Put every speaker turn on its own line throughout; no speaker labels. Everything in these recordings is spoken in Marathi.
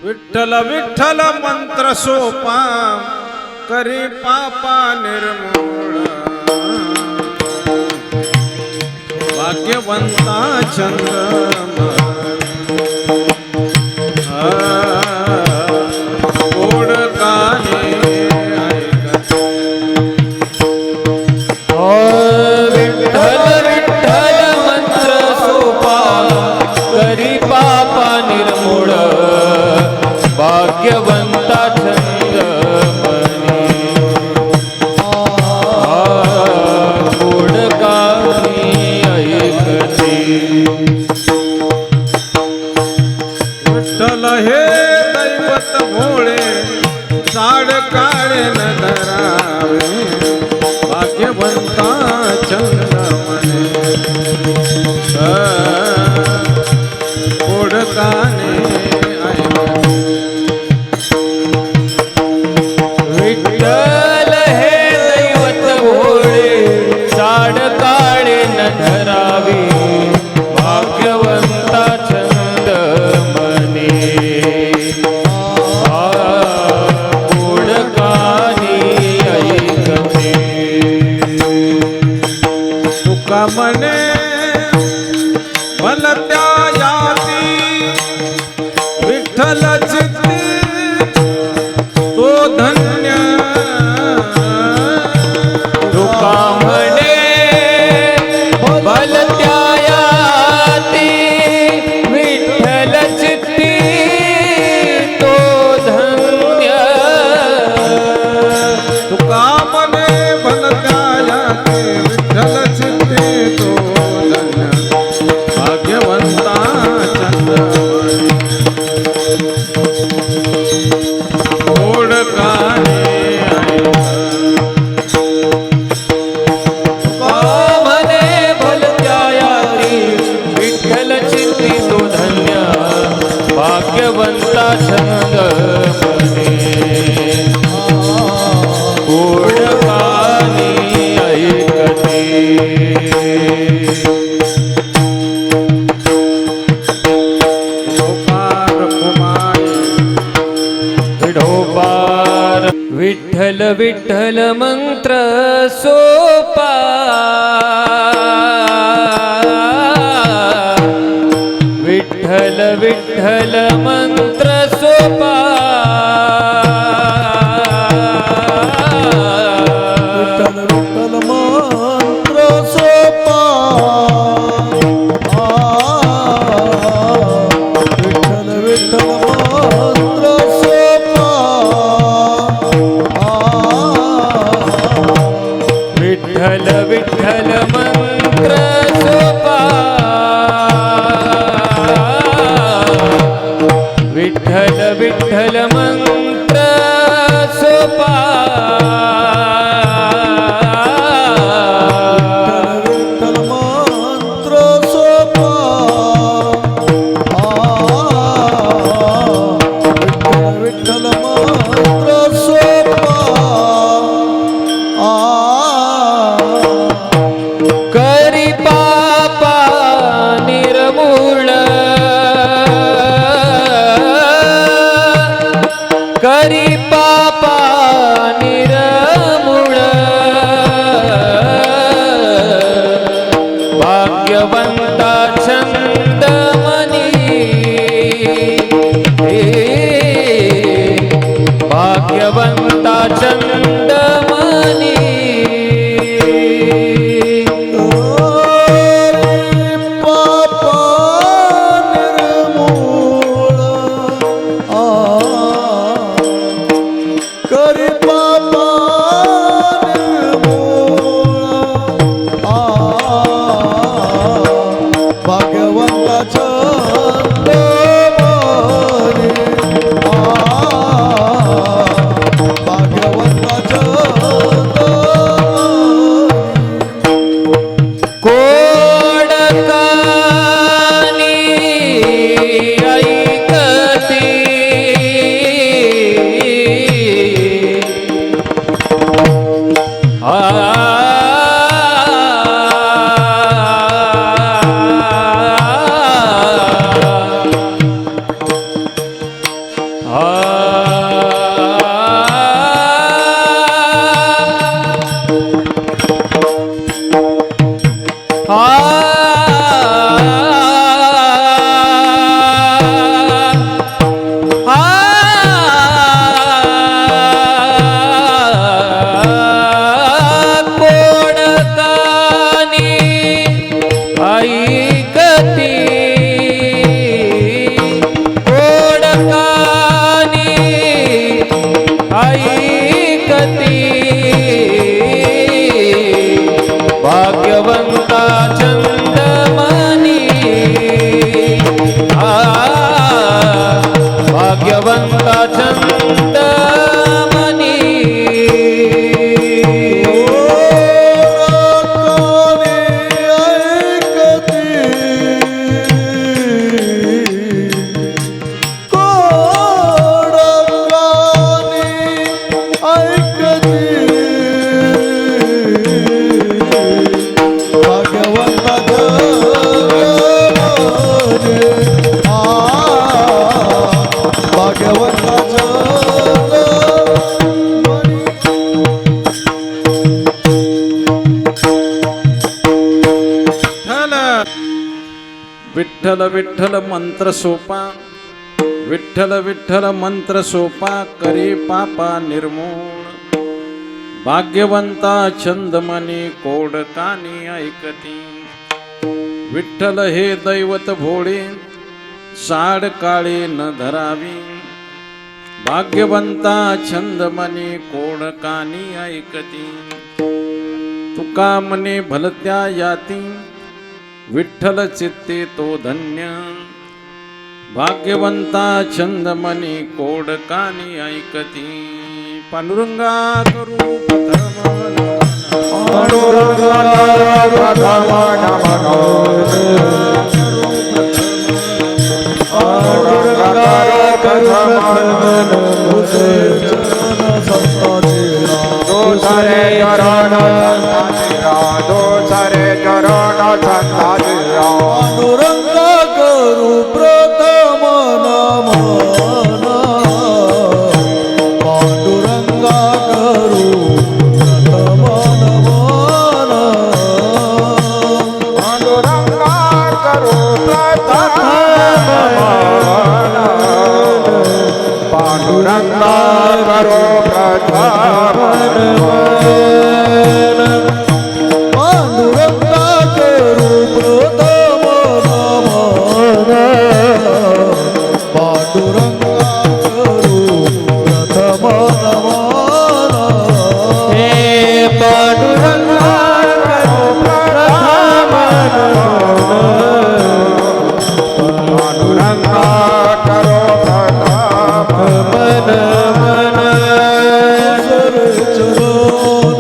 विठ्ठल विठ्ठल मंत्र सोपा करी पापा निर्मूळ भाग्यवंता चंद्र गोड गाणे ऐकते
विठ्ठल विठ्ठल मंत्र सोपा करी पापा निर्मूळ भाग्यवंता छंद मनी गोड गाणी ऐकते
विठ्ठल हे दैवत भोळे झाड काळे न धरावे भाग्यवंता चंद्रमणे गोड गाणे
विठ्ठल हे दैवत भोळे झाड काळे न धरावे भाग्यवंता छंद मने गोड गाणी ऐकते
तुका म्हणे भलत्या याती विठ्ठल चित्ती तो धन्य
तुका म्हणे भलत्या याती विठ्ठल चित्ती तो धन्य
तुका म्हणे भलत्या याती विठ्ठल चित्ती तो धन्य भाग्यवंता चंद्रमणी गोड गाणे
म्हणे भलत्या याती विठ्ठल चित्ती तो धन्य भाग्यवंता छंद मने गोड गाणी ऐकते
गोपाळ कुमारी
विठोबार विठ्ठल विठ्ठल मंत्र सोपा विठ्ठल विठ्ठल मंत्र सोपा विठ्ठल विठ्ठल मंत्र सोपा विठ्ठल विठ्ठल मंत्र सोपा करी पापा निर्मूळ करी पापा निर्मूळ भाग्यवंता छंद मनी भाग्यवंता छंद मनी
भाग्यवंता
भाग्यवंता चंदमणी भाग्यवंता चंदमणी
विठ्ठल विठ्ठल मंत्र सोपा विठ्ठल विठ्ठल मंत्र सोपा करी पापा निर्मूळ भाग्यवंता छंदमणी कोडकानी ऐकती विठ्ठल हे दैवत भोळे साड काळे न धरावी भाग्यवंता छंदमणी कोडकानी ऐकती तुका मने भलत्या याती विठ्ठल चित्ते तो धन्य भाग्यवंता छंदमणी कोडकानी ऐकती पांडुरंगा करू
पांडुरंगा करू प्रथम नमन पांडुरंगा करू प्रथम नमन पांडुरंगा करू प्रथम नमन पांडुरंगा करू प्रथम नमन पांडुरंगा करू प्रथम नमन पांडुरंगा करू प्रथम नमन
हे पांडुरंगा करू प्रथम
पांडुरंगा करू प्रथम नमन चरण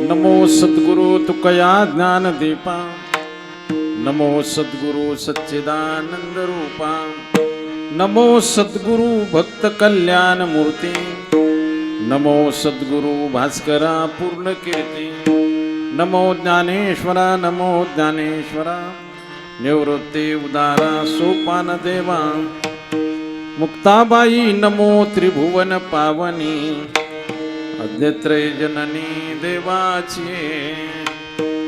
नमो सद्गुरु तुकया ज्ञानदीपा नमो सद्गुरु सच्चिदानंद रूपा नमो सद्गुरु भक्त कल्याण मूर्ती नमो सद्गुरु भास्करा पूर्ण कीर्ती नमो ज्ञानेश्वरा निवृत्ती उदारा सोपान देवा मुक्ताबाई नमो त्रिभुवन पावनी अद्यत्रय जननी देवाची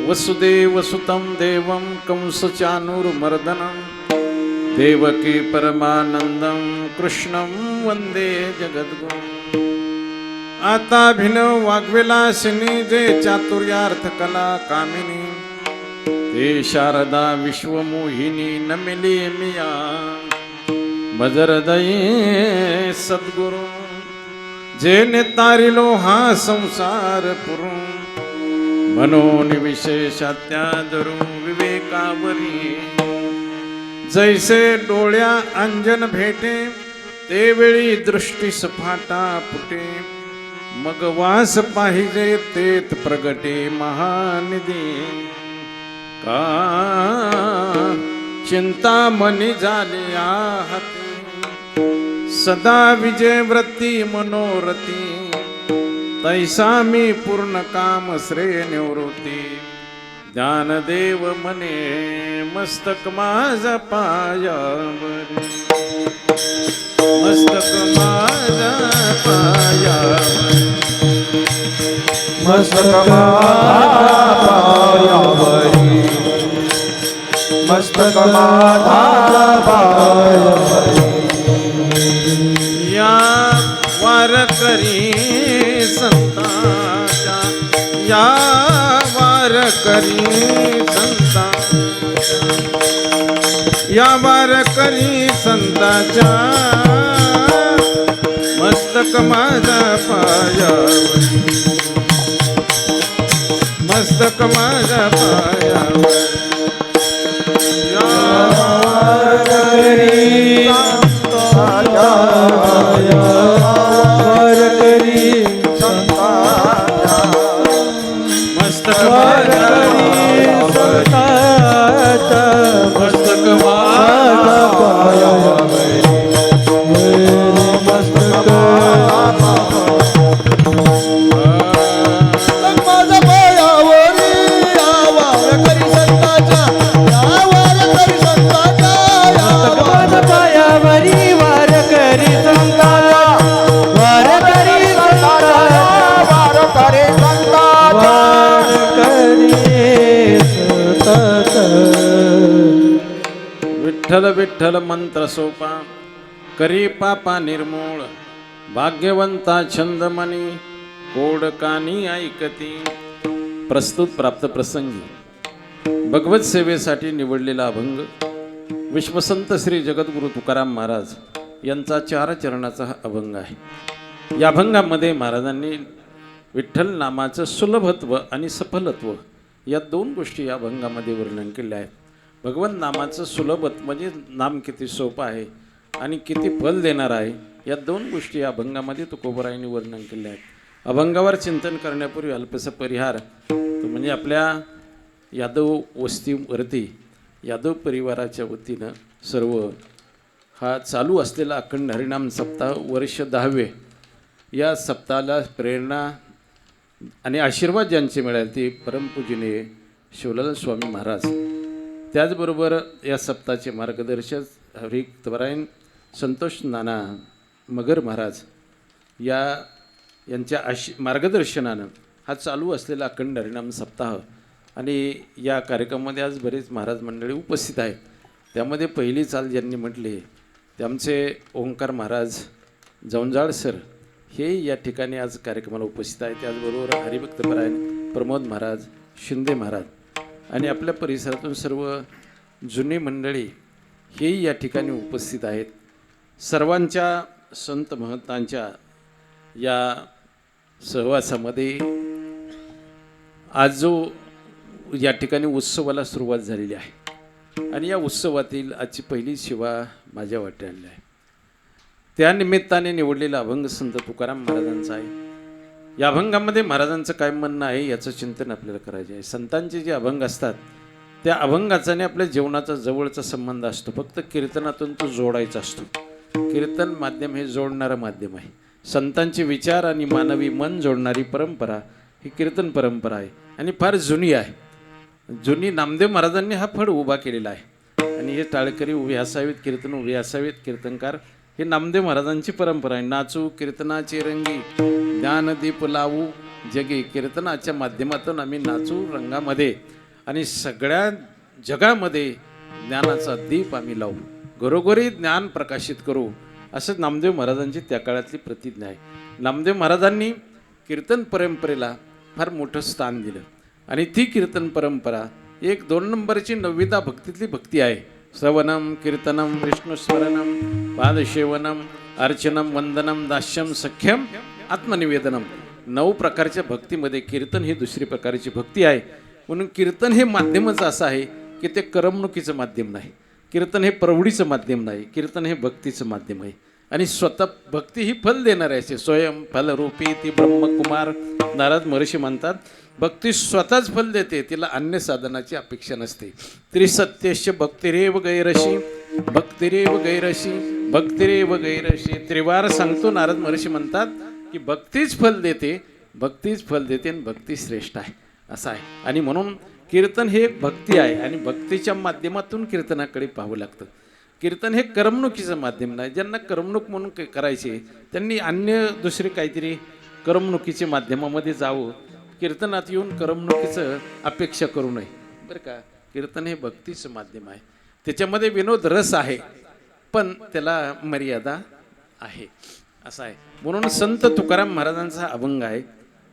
वसुदेव सुतं देवं कंसचाणूरमर्दनं देवकी परमानंदं कृष्णं वंदे जगद्गुरुं आताभिनव वाग्विलासिनी जे चातुर्यार्थ कला कामिनी ते शारदा विश्वमोहिनी नमिली मिया मजरदये सद्गुरु जेने तारिलो हा संसार पुरू मनोनिविशेषात्यादरू विवेकावरी जैसे डोळ्या अंजन भेटे ते वेळी दृष्टी सफाटा फुटे मग वास पाहिजे तेत प्रगटे महानिधी का चिंता मनी झाली आहती सदा विजय वृत्ती मनोरथी तैसा मी पूर्ण काम श्रेय निवृत्ती ज्ञानदेव मने मस्तक माझा पायावरी मस्तक माझा पायावरी
मस्तक माझा पायावरी मस्तक माझा पायावरी
या वारकरी संताच्या या वारकरी संता या वारकरी संताच्या मस्तक माझा पायावरी मस्तक माझा पायावरी या वारकरी
वारकरी संताच्या
मस्तक
मस्तक माझा पायावरी मस्तक माझा पायावरी या वारकरी संताच्या या वारकरी संताच्या माझा पायावरी वारकरी संताच्या वारकरी संताच्या वारकरी संताच्या
विठ्ठल विठ्ठल मंत्र सोपा करी पापा निर्मूळ भाग्यवंता छंदमणी कोडकानी ऐकती प्रस्तुत प्राप्त प्रसंगी भगवत सेवेसाठी निवडलेला अभंग विश्वसंत श्री जगद्गुरु तुकाराम महाराज यांचा 4 चरणाचा हा अभंग आहे. या अभंगामध्ये महाराजांनी विठ्ठल नामाचं सुलभत्व आणि सफलत्व या 2 गोष्टी या अभंगामध्ये वर्णन केल्या आहेत. भगवंत नामाचं सुलभत्व म्हणजे नाम किती सोपं आहे आणि किती फल देणार आहे या 2 गोष्टी या अभंगामध्ये तुकोबरायांनी वर्णन केल्या आहेत. अभंगावर चिंतन करण्यापूर्वी अल्पसा परिहार तो म्हणजे आपल्या यादव वस्तीवरती यादव परिवाराच्या वतीनं सर्व हा चालू असलेला अखंड हरिनाम सप्ताह वर्ष 10वे या सप्ताहाला प्रेरणा आणि आशीर्वाद ज्यांचे मिळाले ते परमपूजनीय शिवलाल स्वामी महाराज, त्याचबरोबर या सप्ताहाचे मार्गदर्शक हरिक्तवरायण संतोष नाना मगर महाराज यांच्या मार्गदर्शनानं हा चालू असलेला अखंड हरिनाम सप्ताह आणि या कार्यक्रमामध्ये आज बरेच महाराज मंडळी उपस्थित आहेत. त्यामध्ये पहिली चाल ज्यांनी म्हटली ते आमचे ओंकार महाराज जवंजाळ सर हे या ठिकाणी आज कार्यक्रमाला उपस्थित आहेत. त्याचबरोबर हरिभक्तपरायण प्रमोद महाराज शिंदे महाराज आणि आपल्या परिसरातून सर्व जुनी मंडळी हेही या ठिकाणी उपस्थित आहेत. सर्वांच्या संत महंतांच्या या सहवासामध्ये आज जो या ठिकाणी उत्सवाला सुरुवात झालेली आहे आणि या उत्सवातील आजची पहिली सेवा माझ्या वाट्याला आली आहे. त्या निमित्ताने निवडलेला अभंग संत तुकाराम महाराजांचा आहे. या अभंगामध्ये महाराजांचं काय म्हणणं आहे याचं चिंतन आपल्याला करायचे आहे. संतांचे जे अभंग असतात त्या अभंगाचा आणि आपल्या जीवनाचा जवळचा संबंध असतो. फक्त कीर्तनातून तो जोडायचा असतो. कीर्तन माध्यम हे जोडणारं माध्यम आहे. संतांचे विचार आणि मानवी मन जोडणारी परंपरा ही कीर्तन परंपरा आहे आणि फार जुनी आहे. जुनी नामदेव महाराजांनी हा फळ उभा केलेला आहे आणि हे टाळकरी उभे असावेत, कीर्तन उभे असावेत, कीर्तनकार हे नामदेव महाराजांची परंपरा आहे. नाचू कीर्तनाचे रंगी ज्ञानदीप लावू जगे. कीर्तनाच्या माध्यमातून आम्ही नाचू रंगामध्ये आणि सगळ्या जगामध्ये ज्ञानाचा दीप आम्ही लावू, घरोघरी ज्ञान प्रकाशित करू, असं नामदेव महाराजांची त्या काळातली प्रतिज्ञा आहे. नामदेव महाराजांनी कीर्तन परंपरेला फार मोठं स्थान दिलं आणि ती कीर्तन परंपरा 1-2 नंबरची 9वीदा भक्तीतली भक्ती आहे. श्रवणम कीर्तनम विष्णुस्मरणम पादसेवनम अर्चनम वंदनम दास्यम सख्यम आत्मनिवेदनम. 9 प्रकारच्या भक्तीमध्ये कीर्तन ही दुसरी प्रकारची भक्ती आहे. म्हणून कीर्तन हे माध्यमच असं आहे की ते करमणुकीचं माध्यम नाही. कीर्तन हे प्रवडीचं माध्यम नाही. कीर्तन हे भक्तीचं माध्यम आहे आणि स्वतः भक्ती ही फल देणार आहे. स्वयं फलरूपी ती ब्रह्मकुमार नारद महर्षी म्हणतात. भक्ती स्वतःच फल देते, तिला अन्य साधनाची अपेक्षा नसते. त्रिसत्यस्य भक्तिरेव गैरशी भक्तिरेव गैरशी भक्तिरेव गैरशी. त्रिवार सांगतो नारद महर्षी म्हणतात की भक्तीच फल देते, भक्तीच फल देते आणि भक्ती श्रेष्ठ आहे असं आहे. आणि म्हणून कीर्तन हे भक्ती आहे आणि भक्तीच्या माध्यमातून कीर्तनाकडे पाहावं लागतं. कीर्तन हे करमणुकीचं माध्यम नाही. ज्यांना करमणूक म्हणून करायचे त्यांनी अन्य दुसरे काहीतरी करमणुकीच्या माध्यमामध्ये जावं. कीर्तनात येऊन करमणुकीचं अपेक्षा करू नये बरं का. कीर्तन हे भक्तीचं माध्यम आहे. त्याच्यामध्ये विनोद रस आहे पण त्याला मर्यादा आहे असं आहे. म्हणून संत तुकाराम महाराजांचा हा अभंग आहे.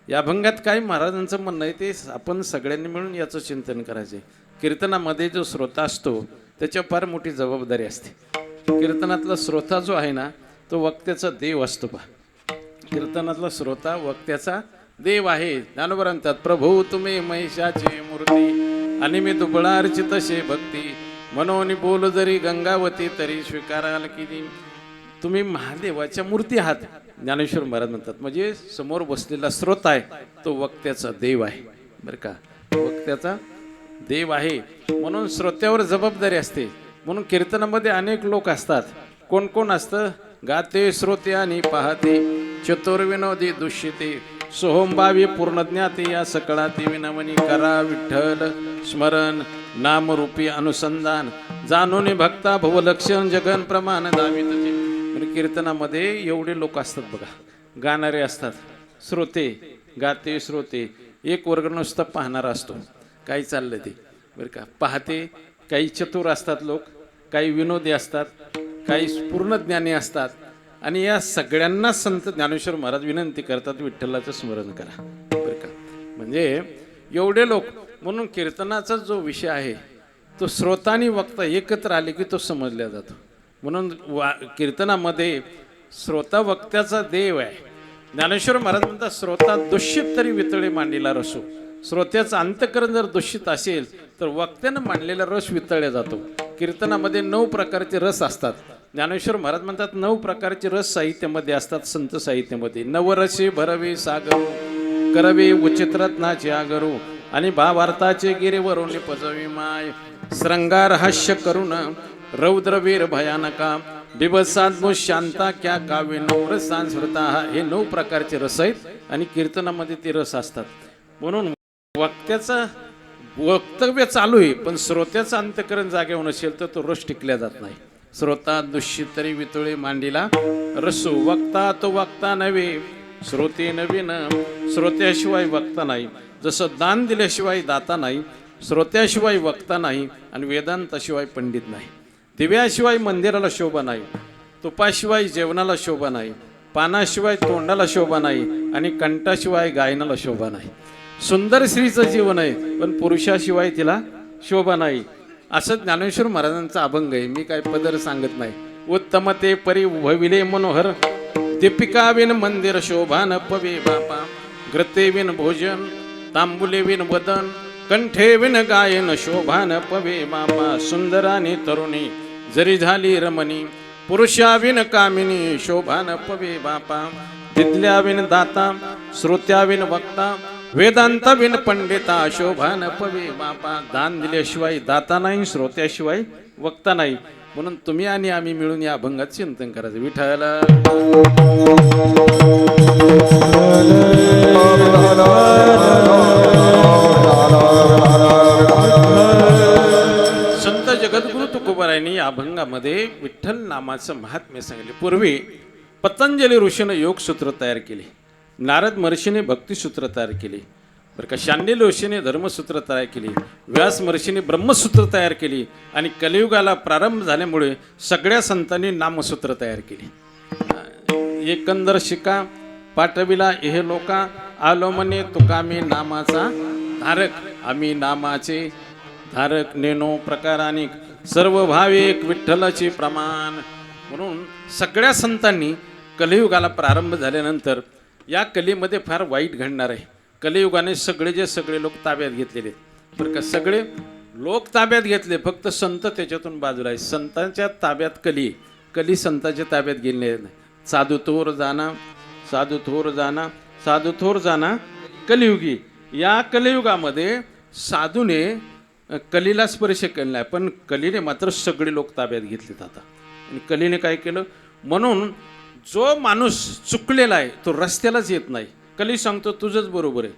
या अभंगात काय महाराजांचं म्हणणं आहे ते आपण सगळ्यांनी मिळून याचं चिंतन करायचे. कीर्तनामध्ये जो श्रोता असतो त्याच्यावर फार मोठी जबाबदारी असते. कीर्तनातला श्रोता जो आहे ना तो वक्त्याचा देव असतो. कीर्तनातला श्रोता वक्त्याचा देव आहे. ज्ञानोबा म्हणतात प्रभू तुम्ही महिषाची मूर्ती आणि मी दुबळा अर्चित शे भक्ती मनोनी बोल जरी गंगावती तरी स्वीकाराल की. तुम्ही महादेवाच्या मूर्ती आहात ज्ञानेश्वर महाराज म्हणतात. म्हणजे समोर बसलेला श्रोता आहे तो वक्त्याचा देव आहे बरं का. वक्त्याचा देव आहे म्हणून श्रोत्यावर जबाबदारी असते. म्हणून कीर्तनामध्ये अनेक लोक असतात. कोण कोण असतं. गाते श्रोते आणि पाहते चतुर्विनोदी दुष्यते सोहंभावी पूर्ण ज्ञाते या सकळाती विनवनी करा विठ्ठल स्मरण नामरूपी अनुसंधान जाणून भक्ता भवलक्षण जगन प्रमाण दावित. कीर्तनामध्ये एवढे लोक असतात बघा. गाणारे असतात, श्रोते, गाते श्रोते. एक वर्ग नुसता पाहणारा असतो काही चाललं ते बरं का. पाहते काही चतुर असतात लोक, काही विनोदी असतात, काही पूर्ण ज्ञानी असतात. आणि या सगळ्यांना संत ज्ञानेश्वर महाराज विनंती करतात विठ्ठलाचं स्मरण करा बरं का. म्हणजे एवढे लोक. म्हणून कीर्तनाचा जो विषय आहे तो श्रोता आणि वक्ता एकत्र आले की तो समजला जातो. म्हणून कीर्तनामध्ये श्रोता वक्त्याचा देव आहे. ज्ञानेश्वर महाराज म्हणतात श्रोता दूषित तरी वितळे मांडलेला रसो. श्रोत्याचं अंतकरण जर दूषित असेल तर वक्त्यानं मांडलेला रस वितळला जातो. कीर्तनामध्ये 9 प्रकारचे रस असतात. ज्ञानेश्वर महाराज म्हणतात 9 प्रकारचे रस साहित्यामध्ये असतात. संत साहित्यामध्ये नवरसे भरवे सागरू करवे उचित रत्नाचे आगरू आणि भावार्थाचे गिरेवरून पजवी माय श्रंगार हास्य करून रौद्रवीर भयानका बिभत्सात्म शांता क्या काव्य नवर सांस्कृता. हे 9 प्रकारचे रस आहेत आणि कीर्तनामध्ये ते रस असतात. म्हणून वक्त्याचं वक्तव्य चालू आहे पण श्रोत्याचं अंतकरण जागेवर नसेल तर तो रस टिकल्या जात नाही. श्रोता दुष्यित तरी वितळे मांडीला रसू वक्ता तो वक्ता नव्हे श्रोते नवीन. श्रोत्याशिवाय वक्ता नाही. जसं दान दिल्याशिवाय दाता नाही, श्रोत्याशिवाय वक्ता नाही आणि वेदांताशिवाय पंडित नाही. दिव्याशिवाय मंदिराला शोभा नाही, तुपाशिवाय जेवणाला शोभा नाही, पानाशिवाय तोंडाला शोभा नाही आणि कंठाशिवाय गायनाला शोभा नाही. सुंदर स्त्रीचं जीवन आहे पण पुरुषाशिवाय तिला शोभा नाही. असं ज्ञानेश्वर महाराजांचा अभंग आहे. मी काय पदर सांगत नाही. उत्तम ते परी भविले मनोहर दीपिका विन मंदिर शोभा न पवे बापा. घृते विन भोजन तांबुले विन वदन कंठे विन गायन शोभा न पवे बापा. सुंदराने तरुणी जरी झाली रमणी पुरुषा विन कामिनी शोभा न पवे बापा. तिथल्याविन दाता श्रोत्याविन वक्ता वेदांताविन पंडिता शोभान पवे बापा. दान दिल्याशिवाय दाता नाही, श्रोत्याशिवाय वक्ता नाही. म्हणून तुम्ही आणि आम्ही मिळून या अभंगात चिंतन करायचं. विठ्ठला संत जगद्गुरु तुकोबारायांनी या अभंगामध्ये विठ्ठल नामाचं महात्म्य सांगितले. पूर्वी पतंजली ऋषीनं योगसूत्र तयार केले, नारद महर्षीने भक्तिसूत्र तयार केले, बरं का. शांडिल्य ऋषीने धर्मसूत्र तयार केली, व्यास महर्षीने ब्रह्मसूत्र तयार केली आणि कलियुगाला प्रारंभ झाल्यामुळे सगळ्या संतांनी नामसूत्र तयार केली. एकंदर शिका पाठविला हे लोका आलो म्हणे तुका मी नामाचा धारक. आम्ही नामाचे धारक नेनो प्रकाराने सर्व भाविक विठ्ठलाचे प्रमाण. म्हणून सगळ्या संतांनी कलियुगाला प्रारंभ झाल्यानंतर या कलीमध्ये फार वाईट घडणार आहे. कलियुगाने सगळे लोक ताब्यात घेतलेले आहेत, बरं का. सगळे लोक ताब्यात घेतले, फक्त संत त्याच्यातून बाजूला आहे. संतांच्या ताब्यात कली संतांच्या ताब्यात गेली नाही. साधू थोर जाना साधू थोर जाना साधू थोर जाना कलियुगी. या कलियुगामध्ये साधूने कलीला स्पर्श केला नाही, पण कलीने मात्र सगळे लोक ताब्यात घेतलेत आता. आणि कलीने काय केलं, म्हणून जो माणूस चुकलेला आहे तो रस्त्यालाच येत नाही. कली सांगतो तुझंच बरोबर आहे,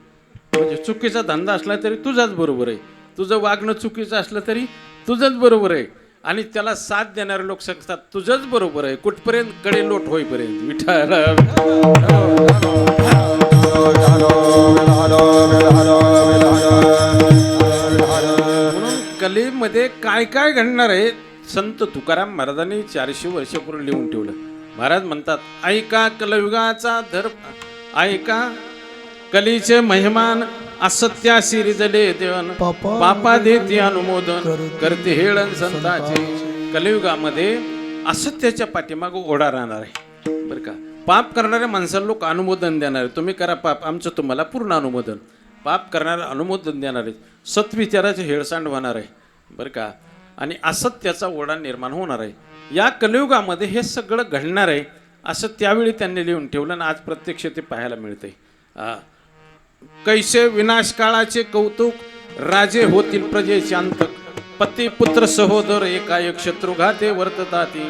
म्हणजे चुकीचा धंदा असला तरी तुझाच बरोबर आहे, तुझं वागणं चुकीचं असलं तरी तुझंच बरोबर आहे. आणि त्याला साथ देणारे लोक सांगतात तुझंच बरोबर आहे कुठपर्यंत, कडे लोट होईपर्यंत. विठ्ठल म्हणून कलेमध्ये काय काय घडणार आहे संत तुकाराम महाराजांनी 400 वर्षापूर्वी लिहून ठेवलं. महाराज म्हणतात ऐका कलयुगाचा धर्म, ऐका कलीचे महिमान, असत्यासी रिजले देवन पापा देते अनुमोदन करते हेळण संताचे. कलियुगामध्ये असत्याच्या पाठीमागं ओढा राहणार आहे, बरं का. पाप करणाऱ्या माणसाला लोक अनुमोदन देणार आहे. तुम्ही करा पाप, आमचं तुम्हाला पूर्ण अनुमोदन. पाप करणाऱ्या अनुमोदन देणार आहे. सत्विचाराचे हेळसांड होणार आहे, बरं का. आणि असत्याचा ओढा निर्माण होणार आहे. या कलियुगामध्ये हे सगळं घडणार आहे असं त्यावेळी त्यांनी लिहून ठेवलं आणि आज प्रत्यक्ष ते पाहायला मिळते. कैसे विनाश काळाचे कौतुक, राजे होतील प्रजेचे अंतक, पती पुत्र सहोदर एकाएक शत्रुघाते वर्तताती.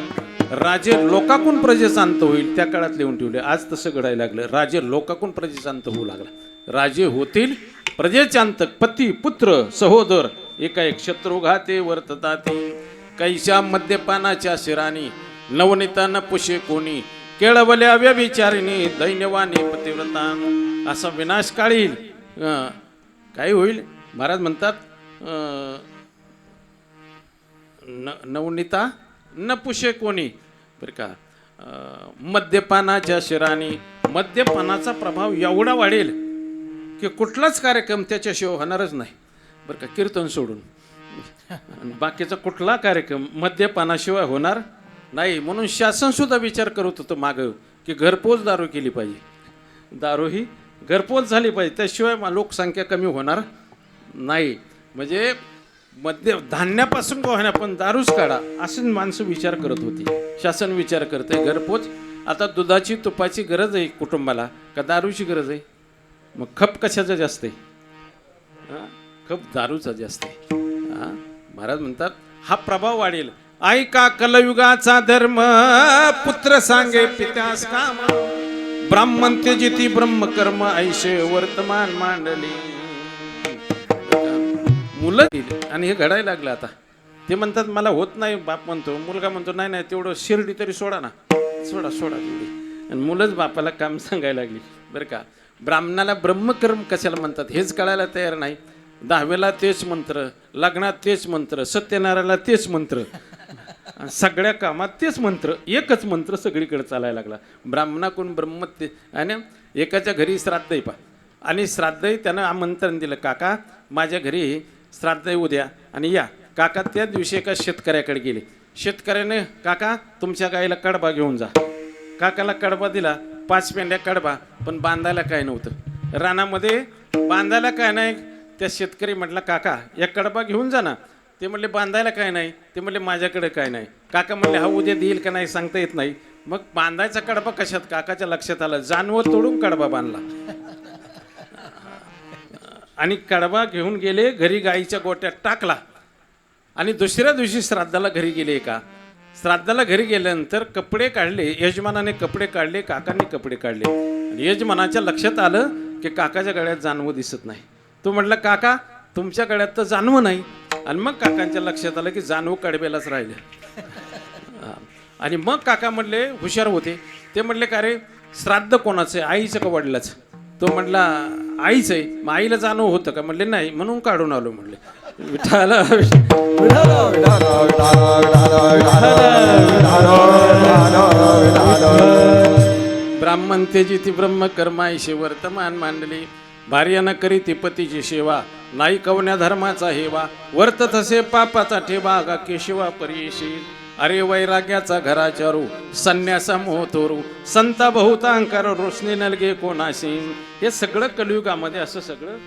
राजे लोकाकून प्रजेचा अंत होईल त्या काळात लिहून ठेवले. आज तसं घडायला लागलं. राजे लोकाकून प्रजेचा अंत होऊ लागला. राजे होतील प्रजेचे अंतक, पती पुत्र सहोदर एकाएक शत्रुघाते वर्तताती. कैशा मद्यपानाच्या शिरानी नवनीता न पुशे कोणी, केळवल्या व्यभिचारिणी दैन्यवानी पतिव्रता. असा विनाश काळी काय होईल महाराज म्हणतात नवनीता न पुशे कोणी, बरं का. मद्यपानाच्या शिरानी, मद्यपानाचा प्रभाव एवढा वाढेल की कुठलाच कार्यक्रम त्याच्याशिवाय होणारच नाही, बरं का. कीर्तन सोडून बाकीचा कुठला कार्यक्रम मद्यपानाशिवाय होणार नाही. म्हणून शासन सुद्धा विचार करत होतं मागं की घरपोच दारू केली पाहिजे, दारू ही घरपोच झाली पाहिजे, त्याशिवाय लोकसंख्या कमी होणार नाही. म्हणजे धान्यापासून का होणार पण दारूच काढा असं माणसं विचार करत होती. शासन विचार करते घरपोच. आता दुधाची तुपाची गरज आहे कुटुंबाला का दारूची गरज आहे? मग खप कशाचा जास्त आहे? खप दारूचा जास्त आहे. महाराज म्हणतात हा प्रभाव वाढेल. ऐका कलयुगाचा धर्म, पुत्र सांगे पित्यास काम, ब्राह्मण त्यजिती ब्रह्मकर्म, ऐशे वर्तमान मांडली. मुलं आणि हे घडायला लागलं आता. ते म्हणतात मला होत नाही, बाप म्हणतो, मुलगा म्हणतो नाही नाही तेवढं शिर्डी तरी सोडा ना, सोडा तेवढी. आणि मुलंच बापाला काम सांगायला लागली, बरं का. ब्राह्मणाला ब्रह्मकर्म कशाला म्हणतात हेच कळायला तयार नाही. 10वीला तेच मंत्र, लग्नात तेच मंत्र, सत्यनारायणाला तेच मंत्र, सगळ्या कामात तेच मंत्र, एकच मंत्र सगळीकडे चालायला लागला. ब्राह्मणाकडून ब्रह्मत्य. आणि एकाच्या घरी श्राद्ध आहे पा, आणि श्राद्धही त्यानं आमंत्रण दिलं, काका माझ्या घरी श्राद्ध उद्या आणि या. काका त्या दिवशी एका शेतकऱ्याकडे गेले. शेतकऱ्याने काका तुमच्या गाईला कडबा घेऊन जा. काकाला कडबा दिला, 5 पेंड्या कडबा, पण बांधायला काय नव्हतं रानामध्ये, बांधायला काय नाही. त्या शेतकरी म्हटलं काका एक कडबा घेऊन जा ना. ते म्हटले बांधायला काय नाही. ते म्हटले माझ्याकडे काय नाही. काका म्हणले हा उद्या देईल का नाही सांगता येत नाही. मग बांधायचा कडबा कशात काकाच्या लक्षात आलं, जानवं तोडून कडबा बांधला आणि कडबा घेऊन गेले घरी, गाईच्या गोट्यात टाकला आणि दुसऱ्या दिवशी श्राद्धाला घरी गेले. का श्राद्धाला घरी गेल्यानंतर कपडे काढले, यजमानाने कपडे काढले, काकांनी कपडे काढले आणि यजमानाच्या लक्षात आलं की काकाच्या गळ्यात जानवं दिसत नाही. तो म्हटलं काका तुमच्या गळ्यात तर जानवं नाही. आणि मग काकांच्या लक्षात आलं की जानवं कडब्यालाच राहिले. आणि मग काका म्हणले, हुशार होते ते म्हणले, का रे श्राद्ध कोणाचं आहे, आईचं का वडिलाचं? तो म्हटला आईच आहे. मग आईला जाणव होतं का? म्हणले नाही, म्हणून काढून आलो. म्हणले विठाला ब्राह्मण तेजी ती ब्रह्म कर्माईशी वर्तमान मांडली, भार्यानं करी ती पतीची सेवा, नाही कवण्या धर्माचा हेवा, वर्त तसे पापाचा ठेवा, गा केशवा परीशी. अरे वैराग्याचा घराचारू, संन्यासा मोहतोरू, संता बहुता अंकार रोशनी नलगे कोणाशी. हे सगळं कलियुगामध्ये असं सगळं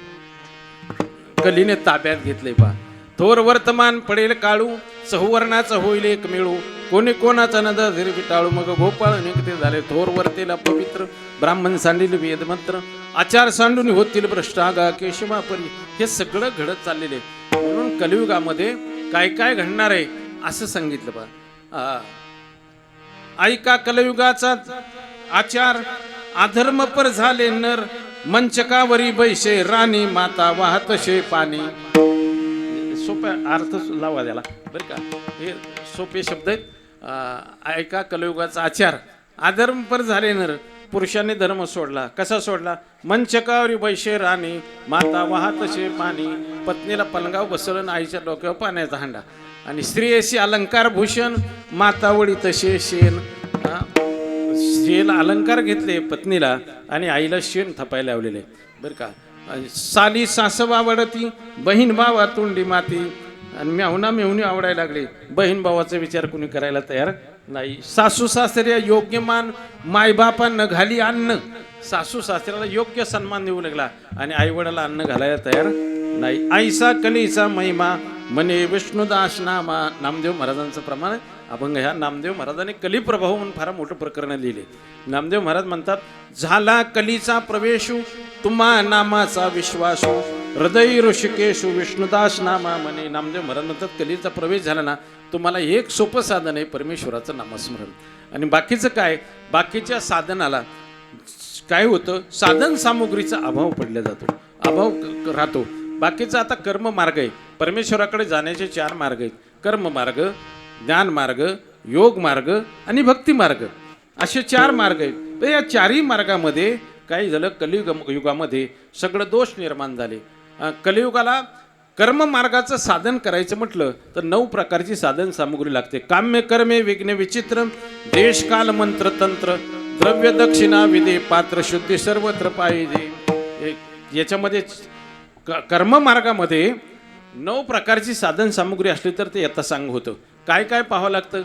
कलीने ताब्यात घेतले. पा थोर वर्तमान पडेल काळू, सहुवर्णाचा होईल एक मिळू, कोणी कोणाचा नद धीर टाळू, मग गोपाळ निघते झाले थोर वर्तेला पवित्र, ब्राह्मण सांडील वेदमंत्र, आचार सांडून होतील भ्रष्टागा केशवा परी. हे सगळं घडत चाललेले. म्हणून कलियुगामध्ये काय काय घडणार आहे असं सांगितलं. पा ऐका कलियुगाचा आचार, अधर्म पर झाले नर, मंचकावरी बैशे राणी, माता वाहतशे पाणी. सोप्या अर्थ लावा त्याला बरं का, हे सोपे शब्द आहेत. ऐका कलियुगाचा आचार, अधर्म पर झाले नर, पुरुषांनी धर्म सोडला. कसा सोडला? मंचकावरी बैशे राणी, माता वाहतशे पाणी. पत्नीला पलंगाव बसवलं, आईच्या डोक्यावर पाण्याचा हांडा. आणि स्त्रियेशी अलंकार भूषण, मातावळी तसे शेण. स्त्रीला अलंकार घेतले पत्नीला आणि आईला शेण थपायला लावलेले बरं का. साली सासवा वडती, बहीण भावा तोंडी माती. आणि मेहुणा मेहुणी आवडायला लागले, बहीण भावाचा विचार कुणी करायला तयार नाही. सासू सासऱ्या योग्य मान, मायबापांना घाली अन्न. सासू सासऱ्याला योग्य सन्मान देऊ लागला आणि आई वडिला अन्न घालायला तयार नाही. आईसा कलीचा महिमा, म्हणे विष्णुदास नामा. नामदेव महाराजांचं प्रमाण अभंग. ह्या नामदेव महाराजांनी कलिप्रभाव म्हणून फार मोठं प्रकरण लिहिले. नामदेव महाराज म्हणतात, झाला कलीचा प्रवेशू, तुम्हा नामाचा विश्वासू, हृदय ऋषिकेशू विष्णुदास नामा म्हणे. नामदेव महाराज म्हणतात, कलीचा प्रवेश झाला ना, तुम्हाला एक सोपं साधन आहे, परमेश्वराचं नामस्मरण. आणि बाकीचं काय, बाकीच्या साधनाला काय होतं, साधन सामुग्रीचा अभाव पडला जातो, अभाव राहतो. बाकीचा आता कर्म मार्ग आहे. परमेश्वराकडे जाण्याचे 4 मार्ग आहेत. कर्म मार्ग, ज्ञान मार्ग, योग मार्ग आणि भक्ती मार्ग, असे 4 मार्ग आहेत. तर या 4ही मार्गामध्ये काय झालं, कलियुगामध्ये सगळं दोष निर्माण झाले. कलियुगाला कर्म मार्गाचं साधन करायचं म्हटलं तर 9 प्रकारची साधन सामुग्री लागते. काम्य कर्मे विघ्न विचित्र, देश काल मंत्र तंत्र, द्रव्य दक्षिणा विधे, पात्र शुद्धी सर्वत्र पाहिजे. याच्यामध्ये कर्म मार्गामध्ये 9 प्रकारची साधन सामुग्री असली तर ते यथा सांग होतं. काय काय पाहावं लागतं,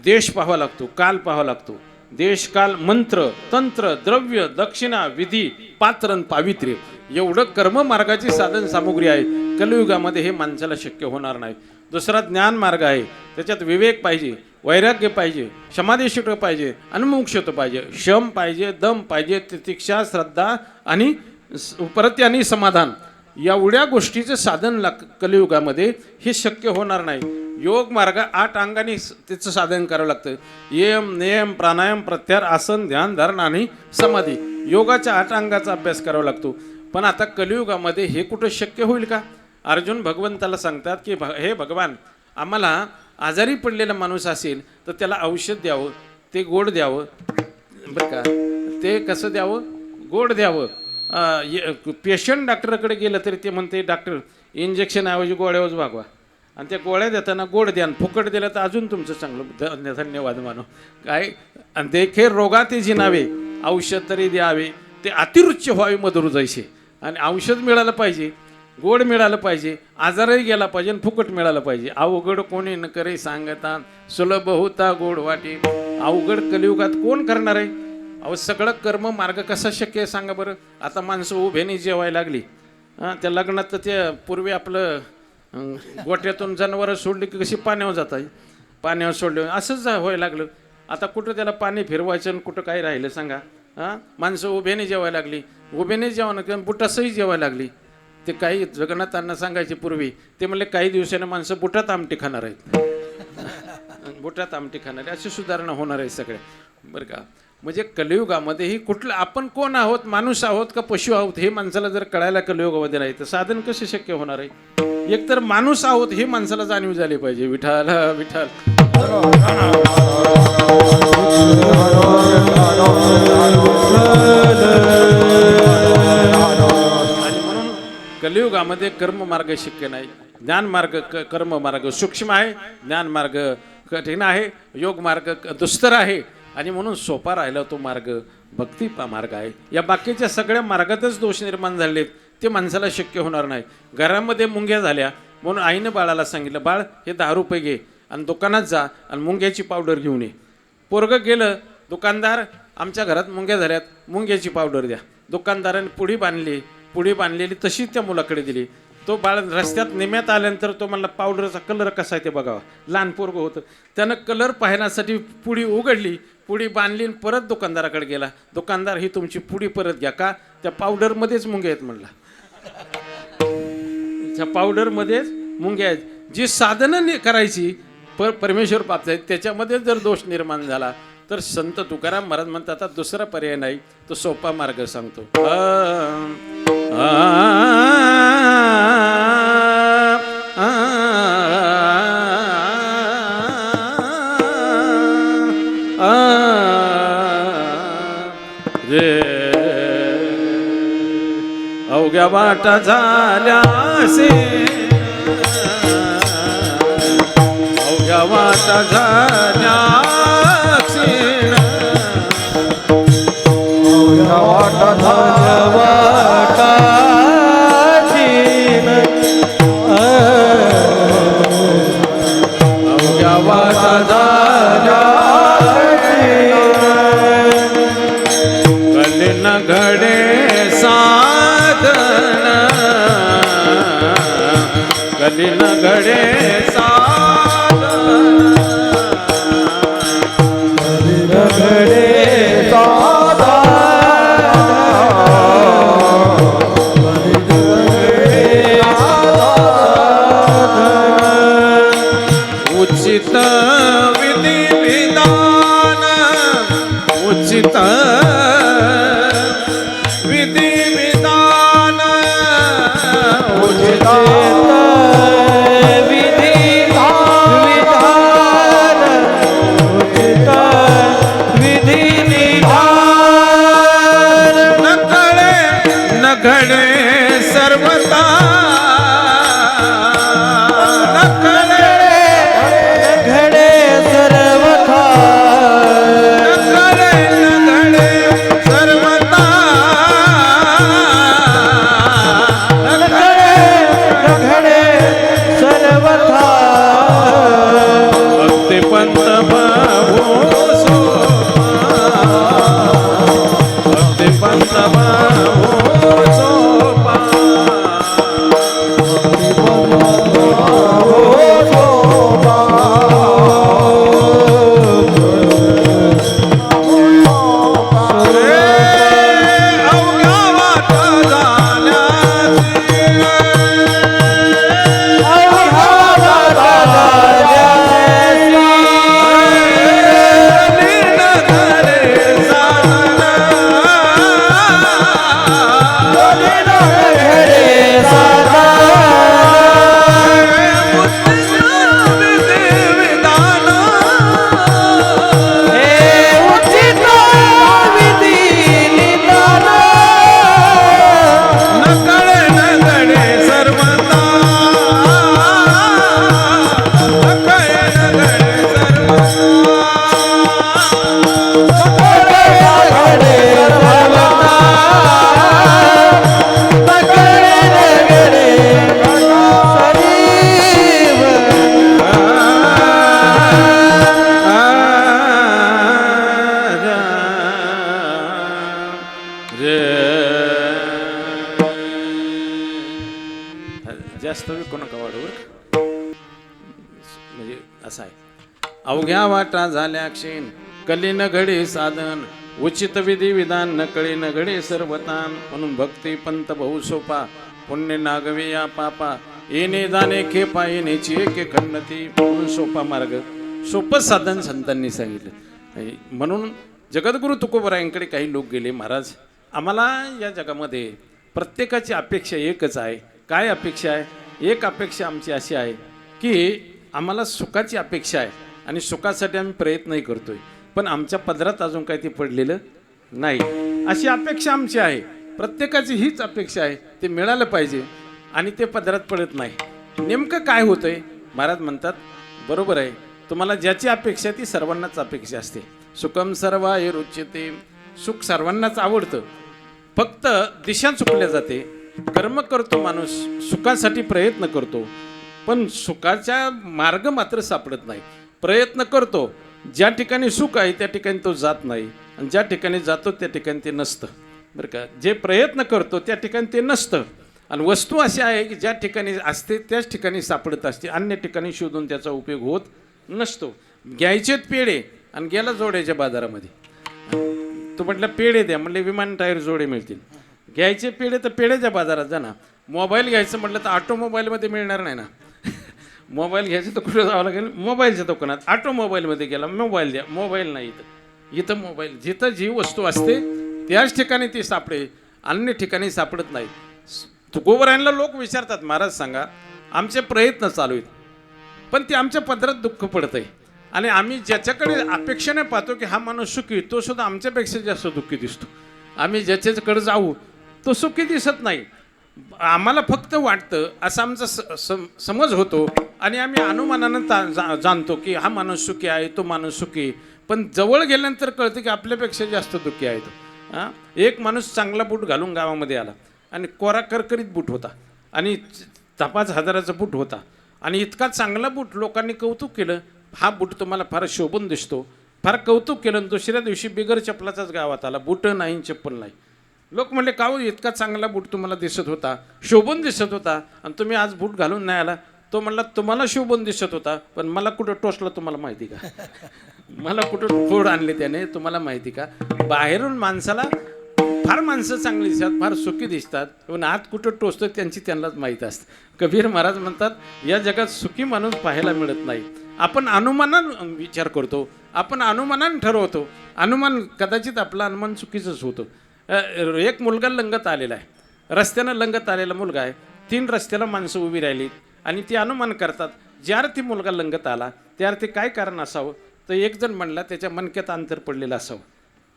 देश पाहावा लागतो, काल पाहावा लागतो, देश काल मंत्र तंत्र द्रव्य दक्षिणा विधी पात्र पावित्र्य. एवढं कर्म मार्गाची साधन सामुग्री आहे. कलियुगामध्ये हे माणसाला शक्य होणार नाही. दुसरा ज्ञान मार्ग आहे, त्याच्यात विवेक पाहिजे, वैराग्य पाहिजे, समाधिष्ठ पाहिजे, अनमुक्षत पाहिजे, शम पाहिजे, दम पाहिजे, तितिक्षा, श्रद्धा आणि परत्य आणि समाधान. एवढ्या गोष्टीचं साधन कलियुगामध्ये हे शक्य होणार नाही. योग मार्ग 8 अंगांनी त्याचं साधन करावं लागतं. यम नियम प्राणायाम प्रत्याहार आसन ध्यान धारण आणि समाधी. योगाच्या 8 अंगाचा अभ्यास करावा लागतो. पण आता कलियुगामध्ये हे कुठं शक्य होईल का? अर्जुन भगवंताला सांगतात की हे भगवान, आम्हाला आजारी पडलेला माणूस असेल तर त्याला औषध द्यावं, ते गोड द्यावं बरं का. ते कसं द्यावं, गोड द्यावं. पेशंट डॉक्टरकडे गेलं तरी ते म्हणते, डॉक्टर इंजेक्शन ऐवजी गोळ्यावरच भागवा, आणि त्या गोळ्या देताना गोड द्या, फुकट दिलं तर अजून तुमचं चांगलं, धन्यवाद मानो. काय देखे रोगाते जिनावे, औषध तरी द्यावे, ते अतिरुच्च व्हावे मधुर जैसे. आणि औषध मिळालं पाहिजे, गोड मिळालं पाहिजे, आजारही गेला पाहिजे आणि फुकट मिळालं पाहिजे. अवघड कोणी न करे सांगता, सुलभ होता गोड वाटे. अवघड कलियुगात कोण करणार आहे? अहो सगळं कर्म मार्ग कसा शक्य आहे सांगा बरं. आता माणसं उभ्याने जेवायला लागली. त्या लग्नात तर ते पूर्वी आपलं गोट्यातून जनावरं सोडली की कशी पाण्यावर जात आहे, पाण्यावर सोडले असंच व्हायला लागलं. आता कुठं त्याला पाणी फिरवायचं आणि कुठं काय राहिलं सांगा. हां, माणसं उभ्याने जेवायला लागली, उभ्याने जेवण बुटासही जेवायला लागली. ते काही जगन्नाथांना सांगायचे पूर्वी, ते म्हणले काही दिवसाने माणसं बुटात आमटी खाणार आहेत. बुटात आमटी खाणारे अशी सुधारणा होणार आहे सगळ्या, बरं का. म्हणजे कलियुगामध्येही कुठलं आपण कोण आहोत, माणूस आहोत का पशु आहोत, हे माणसाला जर कळायला कलियुगामध्ये नाही तर साधन कसे शक्य होणार आहे. एकतर माणूस आहोत हे माणसाला जाणीव झाली पाहिजे. विठाल विठाल. आणि म्हणून कलियुगामध्ये कर्म मार्ग शक्य नाही. ज्ञान मार्ग कर्म मार्ग सूक्ष्म आहे, ज्ञान मार्ग कठीण आहे, योग मार्ग दुस्तर आहे. आणि म्हणून सोपा राहिला तो मार्ग भक्ती मार्ग आहे. या बाकीच्या सगळ्या मार्गातच दोष निर्माण झालेत, ते माणसाला शक्य होणार नाही. घरामध्ये मुंग्या झाल्या म्हणून आईनं बाळाला सांगितलं, बाळ हे 10 रुपये घे आणि दुकानात जा आणि मुंग्याची पावडर घेऊन ये. पोरगं गेलं, दुकानदार आमच्या घरात मुंग्या झाल्यात, मुंग्याची पावडर द्या. दुकानदाराने पुडी बांधली, पुडी बांधलेली तशीच त्या मुलाकडे दिली. तो बाळ रस्त्यात निम्यात आल्यानंतर तो म्हणला पावडरचा कलर कसा आहे ते बघावा. लहान पोरगं होतं, त्यानं कलर पाहण्यासाठी पुडी उघडली, पुडी बांधली आणि परत दुकानदाराकडे गेला. दुकानदार ही तुमची पुडी परत घ्या. का? त्या पावडरमध्येच मुंग्या आहेत म्हणला. त्या पावडरमध्येच मुंग्या आहेत. जी साधनं करायची परमेश्वर प्राप्त आहेत त्याच्यामध्ये जर दोष निर्माण झाला तर संत तुकाराम महाराज म्हणतात आता दुसरा पर्याय नाही, तो सोपा मार्ग सांगतो. अवघ्या वाटा झाल्यासे, अवघ्या वाटा झाल्यासे,
अवघ्या वाटा
अवघ्या वाटा कलिन घडे साधन, कलिन घडे साधन,
घडे
उचित विधी विधान, उचित विधी विधान, उचित
विधी विधान, उचित विधी विधान,
न कळे न घडे सर्वता, न कळे
घडे सर्वथा,
न कळे न घडे सर्वता, न कळे
घडे सर्वथा,
भक्ती पंत भाऊ सो, भक्ती पंत भाऊ सोपा, अवघ्या वाटा जास्त विकू नका वाढवर, म्हणजे असं आहे. अवघ्या वाटा झाल्या क्षीण कली न घडे साधन उचित विधी विधान न कळे न घडे सर्वतान म्हणून भक्ती पंत बहु सोपा पुण्य नागवे या पापा येणे जाणे खेपा येण्याची एके खंडती म्हणून सोपा मार्ग सोपं साधन संतांनी सांगितलं. म्हणून जगद्गुरु तुकोबरायांकडे काही लोक गेले, महाराज आम्हाला या जगामध्ये प्रत्येकाची अपेक्षा एकच आहे. काय अपेक्षा आहे? एक अपेक्षा आमची अशी आहे की आम्हाला सुखाची अपेक्षा आहे आणि सुखासाठी आम्ही प्रयत्नही करतोय, पण आमच्या पदरात अजून काही ते पडलेलं नाही. अशी अपेक्षा आमची आहे. प्रत्येकाची हीच अपेक्षा आहे, ते मिळालं पाहिजे आणि ते पदरात पडत नाही. नेमकं काय होतंय? महाराज म्हणतात बरोबर आहे, तुम्हाला ज्याची अपेक्षा ती सर्वांनाच अपेक्षा असते. सुखम सर्वाय रुच्यते, सुख सर्वांनाच आवडतं, फक्त दिशा चुकल्या जाते. कर्म करतो माणूस, सुखासाठी प्रयत्न करतो, पण सुखाचा मार्ग मात्र सापडत नाही. प्रयत्न करतो, ज्या ठिकाणी सुख आहे त्या ठिकाणी तो जात नाही आणि ज्या ठिकाणी जातो त्या ठिकाणी ते नसतं. बरं का, जे प्रयत्न करतो त्या ठिकाणी ते नसतं आणि वस्तू अशी आहे की ज्या ठिकाणी असते त्याच ठिकाणी सापडत असते, अन्य ठिकाणी शोधून त्याचा उपयोग होत नसतो. घ्यायचेत पेढे आणि गेला जोड्याच्या बाजारामध्ये, तो म्हटलं पेढे द्या, म्हणले विमान टायर जोडे मिळतील. घ्यायचे पेढे तर पेढ्याच्या बाजारात जा ना. मोबाईल घ्यायचं म्हटलं तर ऑटोमोबाईलमध्ये मिळणार नाही ना. मोबाईल घ्यायचं तर कुठं जावं लागेल? मोबाईलच्या दुकानात. ऑटोमोबाईलमध्ये गेला, मोबाईल द्या. मोबाईल नाही इथं मोबाईल. जिथं जी वस्तू असते त्याच ठिकाणी ती सापडे, अन्य ठिकाणी सापडत नाही. तुकोबरायांना लोक विचारतात, महाराज सांगा आमचे प्रयत्न चालू आहेत पण ते आमच्या पदरात दुःख पडत आहे आणि आम्ही ज्याच्याकडे अपेक्षेने पाहतो की हा माणूस सुखी, तो सुद्धा आमच्यापेक्षा जास्त दुःखी दिसतो. आम्ही ज्याच्याकडे जाऊ तो सुखी दिसत नाही. आम्हाला फक्त वाटतं असं आमचा समज होतो आणि आम्ही अनुमानानं जाणतो की हा माणूस सुखी आहे, तो माणूस सुखी. पण जवळ गेल्यानंतर कळतं की आपल्यापेक्षा जास्त दुःखी आहे तो. एक माणूस चांगला बूट घालून गावामध्ये आला आणि कोरा करकरीत बूट होता आणि 5,000चा बूट होता आणि इतका चांगला बूट लोकांनी कौतुक केलं. हा बूट तुम्हाला फार शोभून दिसतो, फार कौतुक केलं. दुसऱ्या दिवशी बिगर चपलाचाच गावात आला, बूट नाही चप्पल नाही. लोक म्हणले का हो, इतका चांगला बूट तुम्हाला दिसत होता, शोभून दिसत होता आणि तुम्ही आज बूट घालून नाही आला? तो म्हणला तुम्हाला शोभून दिसत होता पण मला कुठं टोचलं तुम्हाला माहिती का? मला कुठं फोड आणले त्याने तुम्हाला माहिती का? बाहेरून माणसाला फार माणसं चांगली दिसतात, फार सुखी दिसतात, पण आत कुठं टोचतं त्यांची त्यांनाच माहीत असतं. कबीर महाराज म्हणतात या जगात सुखी माणूस पाहायला मिळत नाही. आपण अनुमानानं विचार करतो, आपण अनुमानानं ठरवतो. अनुमान कदाचित आपलं अनुमान चुकीचंच होतं. एक मुलगा लंगत आलेला आहे, रस्त्यानं लंगत आलेला मुलगा आहे. 3 रस्त्याला माणसं उभी राहिली आणि ती अनुमान करतात ज्या अर्थी मुलगा लंगत आला त्या अर्थी काय कारण असावं. तर एक जण म्हणला त्याच्या मणक्यात अंतर पडलेलं असावं,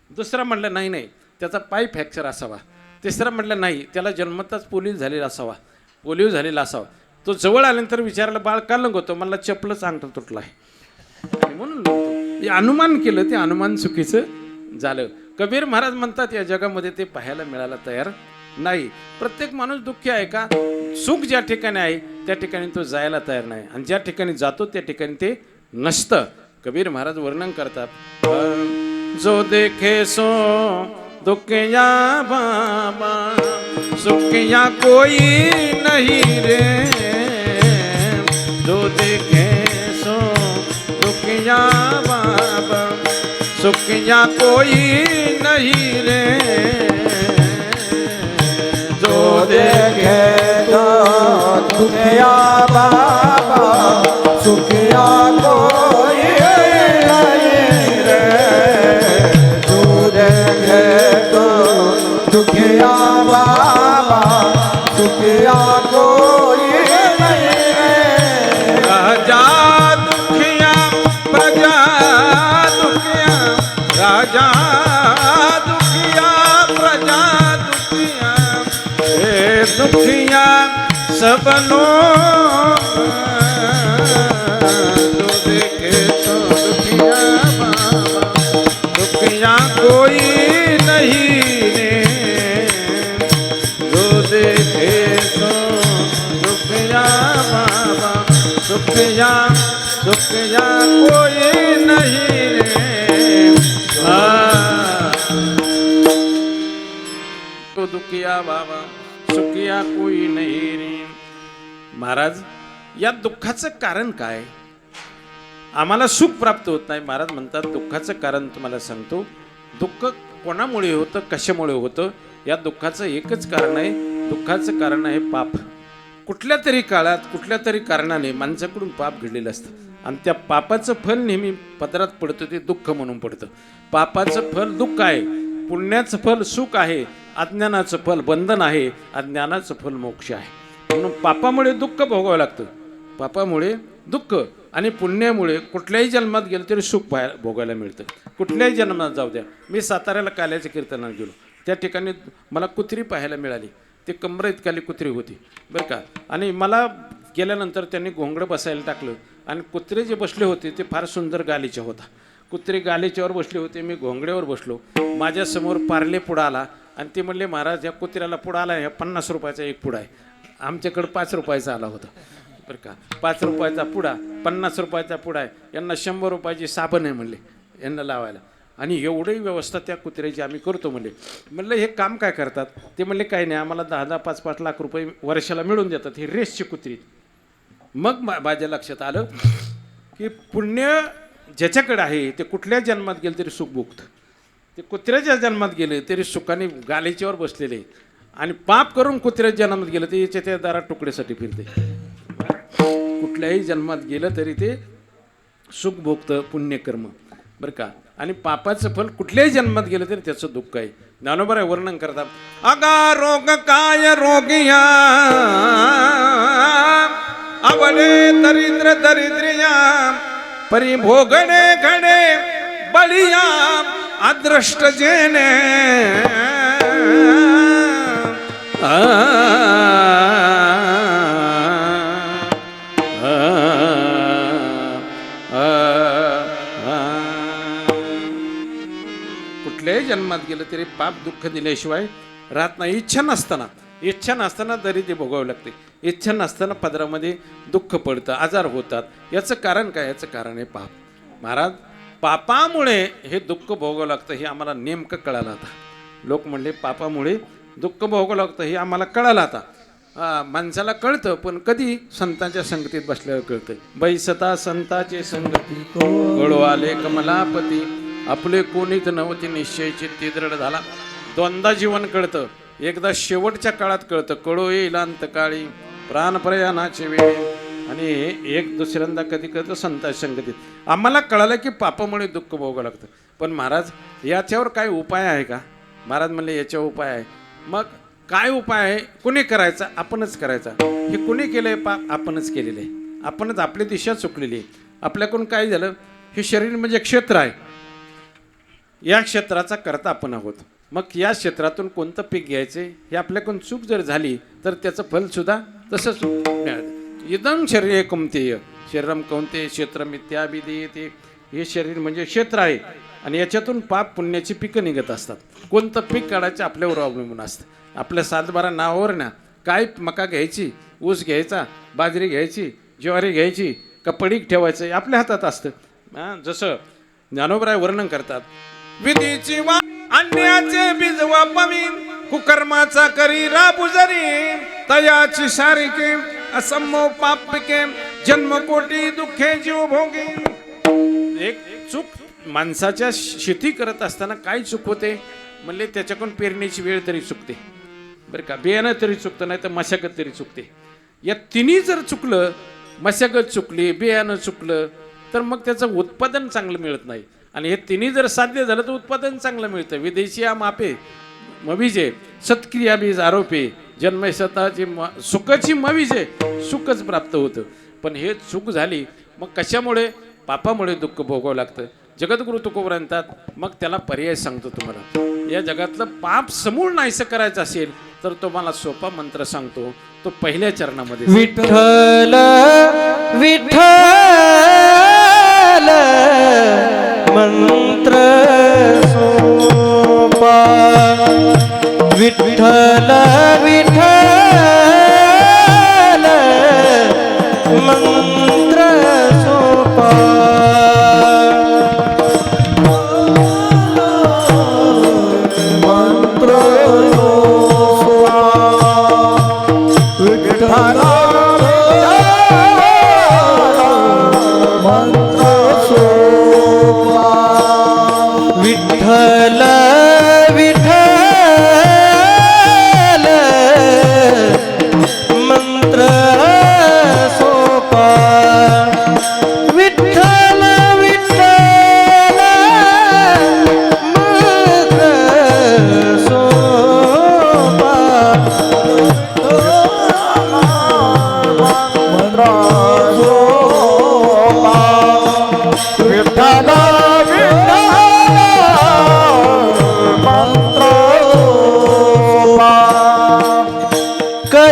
दुसरा म्हणलं नाही त्याचा पाय फ्रॅक्चर असावा, तिसरा म्हटलं नाही त्याला जन्मताच पोलिओ झालेला असावा. तो जवळ आल्यानंतर विचारलं बाळ का लंगवतो? मला चपलच अंगठा तुटला आहे म्हणून लंगवतो. अनुमान केलं, ते अनुमान चुकीचं झालं. कबीर महाराज म्हणतात या जगामध्ये ते पाहायला मिळायला तयार नाही. प्रत्येक माणूस दुःखी आहे का? सुख ज्या ठिकाणी आहे त्या ठिकाणी तो जायला तयार नाही आणि ज्या ठिकाणी जातो त्या ठिकाणी ते नसतं. कबीर महाराज वर्णन करतात, जो देखे सो दुखिया बाबा, सुखिया कोई नहीं रे. जो देखे सो दुखिया बाबा, सुखिया कोई नहीं रे.
जो देखे तो दुखिया बाबा, सुखिया कोई नहीं रे. जो देखे तो दुखिया बाबा, सुखिया कोई नहीं रे.
राजा दुखिया प्रजा दुखिया, राजा दुखिया प्रजा दुखिया, हे दुखिया सबनो. जो देखे तो दुखिया बाबा, दुखिया कोई नहीं रे. जो देखे तो दुखिया बाबा, दुखिया कोई नहीं रे. तो दुखिया बाबा, सुखिया कोई नहीं रे. महाराज या दुःखाचं कारण काय? आम्हाला सुख प्राप्त होत नाही. महाराज म्हणतात दुःखाचं कारण तुम्हाला सांगतो. दुःख कोणामुळे होतं, कशामुळे होतं? या दुःखाचं एकच कारण आहे. दुःखाचं कारण आहे पाप. कुठल्या तरी काळात कुठल्या तरी कारणाने माणसाकडून पाप घडलेलं असतं आणि त्या पापाचं फल नेहमी पदरात पडतं, ते दुःख म्हणून पडतं. पापाचं फल दुःख आहे, पुण्याचं फल सुख आहे, अज्ञानाचं फल बंधन आहे, अज्ञानाचं फल मोक्ष आहे. म्हणून पापामुळे दुःख भोगावं लागतं. पापामुळे दुःख आणि पुण्यामुळे कुठल्याही जन्मात गेलं तरी सुख भोगायला मिळतं. कुठल्याही जन्मात जाऊ द्या. मी साताऱ्याला काल्याच्या कीर्तनाला गेलो, त्या ठिकाणी मला कुत्री पाहायला मिळाली. ते कमरा इतकाली कुत्री होती बरं का. आणि मला गेल्यानंतर त्यांनी घोंगडं बसायला टाकलं आणि कुत्रे जे बसले होते ते फार सुंदर गालीचा होता. कुत्रे गालीच्यावर बसले होते, मी घोंगड्यावर बसलो. माझ्यासमोर पार्ले पुडा आला आणि ते म्हणले महाराज या कुत्र्याला पुडा आला, ह्या 50 रुपयाचा एक पुडा आहे. आमच्याकडं 5 रुपयाचा आला होता बरं का. 5 रुपयाचा पुडा, 50 रुपयाचा पुडा आहे. यांना 100 रुपयाची साबण आहे म्हणले यांना लावायला. आणि एवढी व्यवस्था त्या कुत्र्याची आम्ही करतो म्हणले. म्हणलं हे काम काय करतात? ते म्हणले काही नाही, आम्हाला 10-10, 5-5 लाख रुपये वर्षाला मिळून देतात, ही रेसची कुत्री. मग माझ्या लक्षात आलं की पुण्य ज्याच्याकडे आहे ते कुठल्या जन्मात गेलं तरी सुख भोगतं. ते कुत्र्याच्या जन्मात गेले तरी सुखाने गालीच्यावर बसलेले, आणि पाप करून कुत्र्याच्या जन्मात गेलं ते याच्या त्या दारात तुकड्यासाठी फिरते. कुठल्याही जन्मात गेलं तरी ते सुख भोगतं पुण्यकर्म बरं का. आणि पापाचं फल कुठल्याही जन्मात गेलं तरी त्याचं दुःख आहे. ज्ञानोबा वर्णन करतात, अगा रोग काय रोगिया अवले दरिद्र दरिद्रिया परिभोगणे घडे बळिया अदृष्ट जेने कुठल्याही जन्मात गेलं तरी पाप दुःख दिल्याशिवाय राहत नाही. इच्छा नसताना तरी ते भोगावं लागते. इच्छा नसताना पदरामध्ये दुःख पडतं, आजार होतात. याचं कारण काय? याचं कारण आहे पाप. महाराज पापामुळे हे दुःख भोगावं लागतं हे आम्हाला नेमकं कळालं आता. लोक म्हणले पापामुळे दुःख भोगावं लागतं हे आम्हाला कळालं आता. माणसाला कळतं पण कधी? संतांच्या संगतीत बसल्यावर कळतं. बैसता संताचे संगती कळू आले कमलापती आपले कोणीच नव्हते निश्चयची ती दृढ झाला. दोनदा जीवन कळतं. एकदा शेवटच्या काळात कळतं, कळू येईल अंतकाळी प्राण प्रयाणाचे वेळ, आणि एक दुसऱ्यांदा कधी कळतं संतांच्या संगतीत. आम्हाला कळालं की पापामुळे दुःख भोगावं लागतं. पण महाराज याच्यावर काय उपाय आहे का? महाराज म्हणले याच्यावर उपाय आहे. मग काय उपाय आहे? कुणी करायचा? आपणच करायचा. हे कुणी केलंय पाप? आपणच केलेलं आहे. आपणच आपली दिशा चुकलेली आहे. आपल्याकडून काय झालं? हे शरीर म्हणजे क्षेत्र आहे, या क्षेत्राचा करता आपण आहोत. मग या क्षेत्रातून कोणतं पीक घ्यायचे हे आपल्याकडून चूक जर झाली तर त्याचं फलसुद्धा तसंच मिळालं. इदं शरीर कौंतेय शरीरम कौंतेय क्षेत्रमित्याभिधीयते. हे शरीर म्हणजे क्षेत्र आहे आणि याच्यातून पाप पुण्याची पिकं निघत असतात. कोणतं पीक काढायचं आपल्यावर अवलंबून असतं. आपल्या 7-12 नावावर ना काय मका घ्यायची, ऊस घ्यायचा, बाजरी घ्यायची, ज्वारी घ्यायची, कपडीक ठेवायचं आपल्या हातात असतं. जसं ज्ञानोबराय वर्णन करतात, विधीची वा अन्याचे बीज वापवी कुकर्माचा करी राबुजरी तयाची सारिके असम्मो पापिके जन्मकोटी दुःखे जीव भोगे. एक चूक माणसाच्या शेती करत असताना काय चूक होते म्हणले? त्याच्याकडून पेरण्याची वेळ तरी चुकते बरं का, बियाणं तरी चुकतं, नाही तर मशागत तरी चुकते. या तिन्ही जर चुकलं, मशागत चुकली, बियाणं चुकलं, तर मग त्याचं उत्पादन चांगलं मिळत नाही. आणि हे तिन्ही जर साध्य झालं तर उत्पादन चांगलं मिळतं. विदेशी मापे मविजे सत्क्रिया बीज आरोपे जन्म स्वतःची सुखाची मविजे सुखच प्राप्त होतं. पण हे चूक झाली मग कशामुळे? पापामुळे दुःख भोगावं लागतं. जगद्गुरु तुकोबर म्हणतात, मग त्याला पर्याय सांगतो तुम्हाला. या जगातलं पाप समूळ नाहीसं करायचं असेल तर तुम्हाला सोपा मंत्र सांगतो. तो पहिल्या चरणामध्ये
विठ्ठल विठ्ठल मंत्र सोपा. विठ्ठल विठ्ठल मंत्र सोपा.
मंत्र सोपा. विठ्ठला मंत्र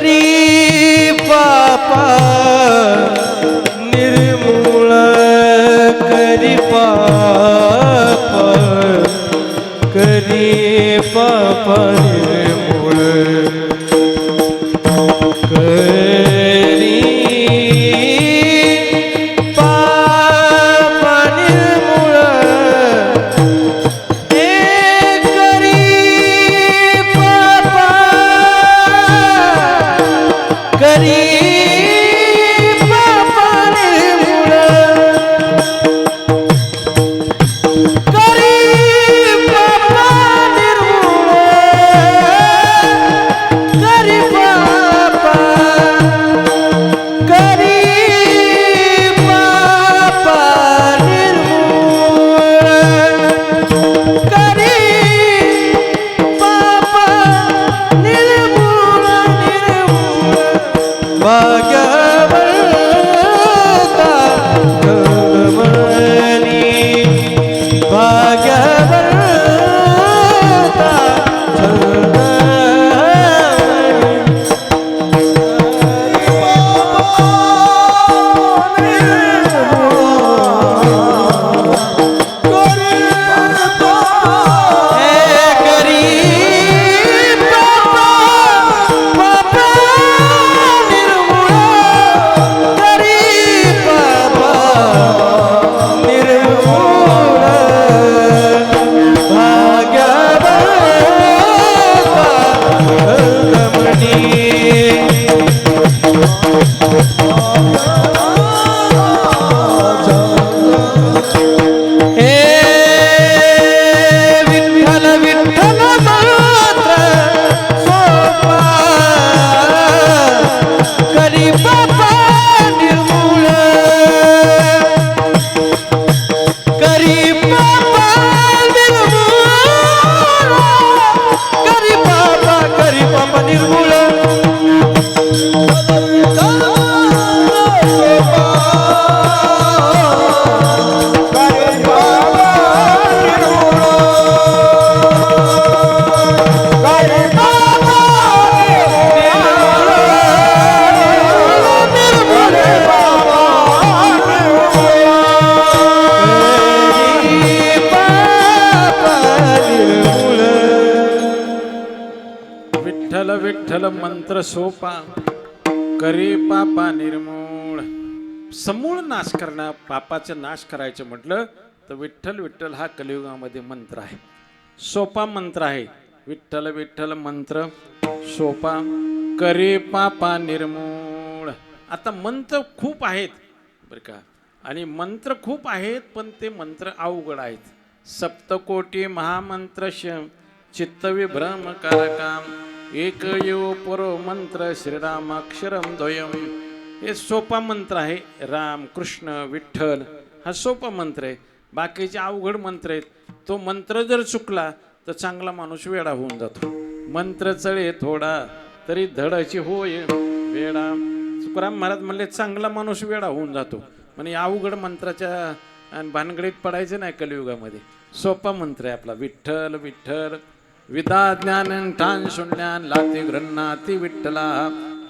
करी पापा निर्मूळ करी पापा करी पापा निर्मूळ करी पापा निर्मूळ करी पापा निर्मूळ करी पापा निर्मूळ करी पापा करी पापा निर्मूळ करी पापा निर्मूळ भाग्यवंता जगमनी भाग्यवंता
विठ्ठल विठ्ठल मंत्र सोपा करी पापा निर्मूळ. समूळ नाश करणं, पापाचा नाश करायचं म्हटलं तर विठ्ठल विठ्ठल हा कलियुगामध्ये मंत्र आहे. सोपा मंत्र आहे. विठ्ठल विठ्ठल मंत्र सोपा करी पापा निर्मूळ. आता मंत्र खूप आहेत बरं का, आणि मंत्र खूप आहेत पण ते मंत्र अवघड आहेत. सप्तकोटी महामंत्र चित्तविभ्रम कारकाम एक यो परो मंत्र श्रीरामाक्षरम द्वयम. हे सोपा मंत्र आहे. राम कृष्ण विठ्ठल हा सोपा मंत्र आहे. बाकीचे अवघड मंत्र आहेत. तो मंत्र जर चुकला तर चांगला माणूस वेडा होऊन जातो. मंत्र चळे थोडा तरी धडाची होय वेडा. तुकाराम महाराज म्हणले चांगला माणूस वेडा होऊन जातो. म्हणजे अवघड मंत्राच्या भानगडीत पडायचं नाही कलियुगामध्ये. सोपा मंत्र आहे आपला विठ्ठल विठ्ठल. विदा ज्ञान ठाण शून्यान लाती ग्रन्नाती विठ्ठला.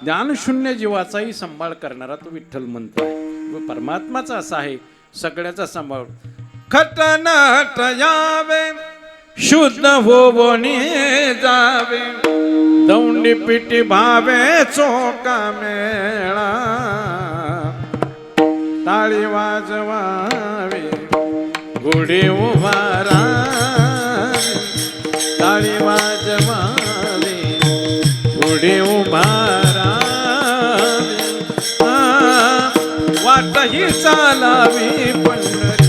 ज्ञानशून्य जीवाचाही सांभाळ करणारा तो विठ्ठल मंत्र आहे. व परमात्माचा असा आहे सगळ्याचा सांभाळ. खटनट यावे शुद्ध होवनी जावे दौंडी पिटी भावे चोका मेळा. टाळी वाजवावे गुढी उभारा टाळी वाजवावे गुढी उभारा. वाटही चालावी पंढरी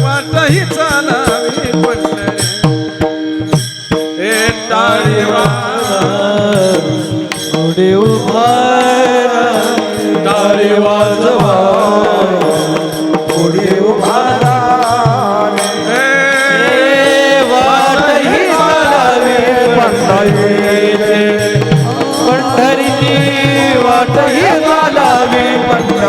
वाटही चालावी पंढरी. हे टाळी
गुढी उभारा
टाळी वाजवा
गुढी उभारा.
वाटही चालावी पंढरीची वाटही चालावी पंढरी.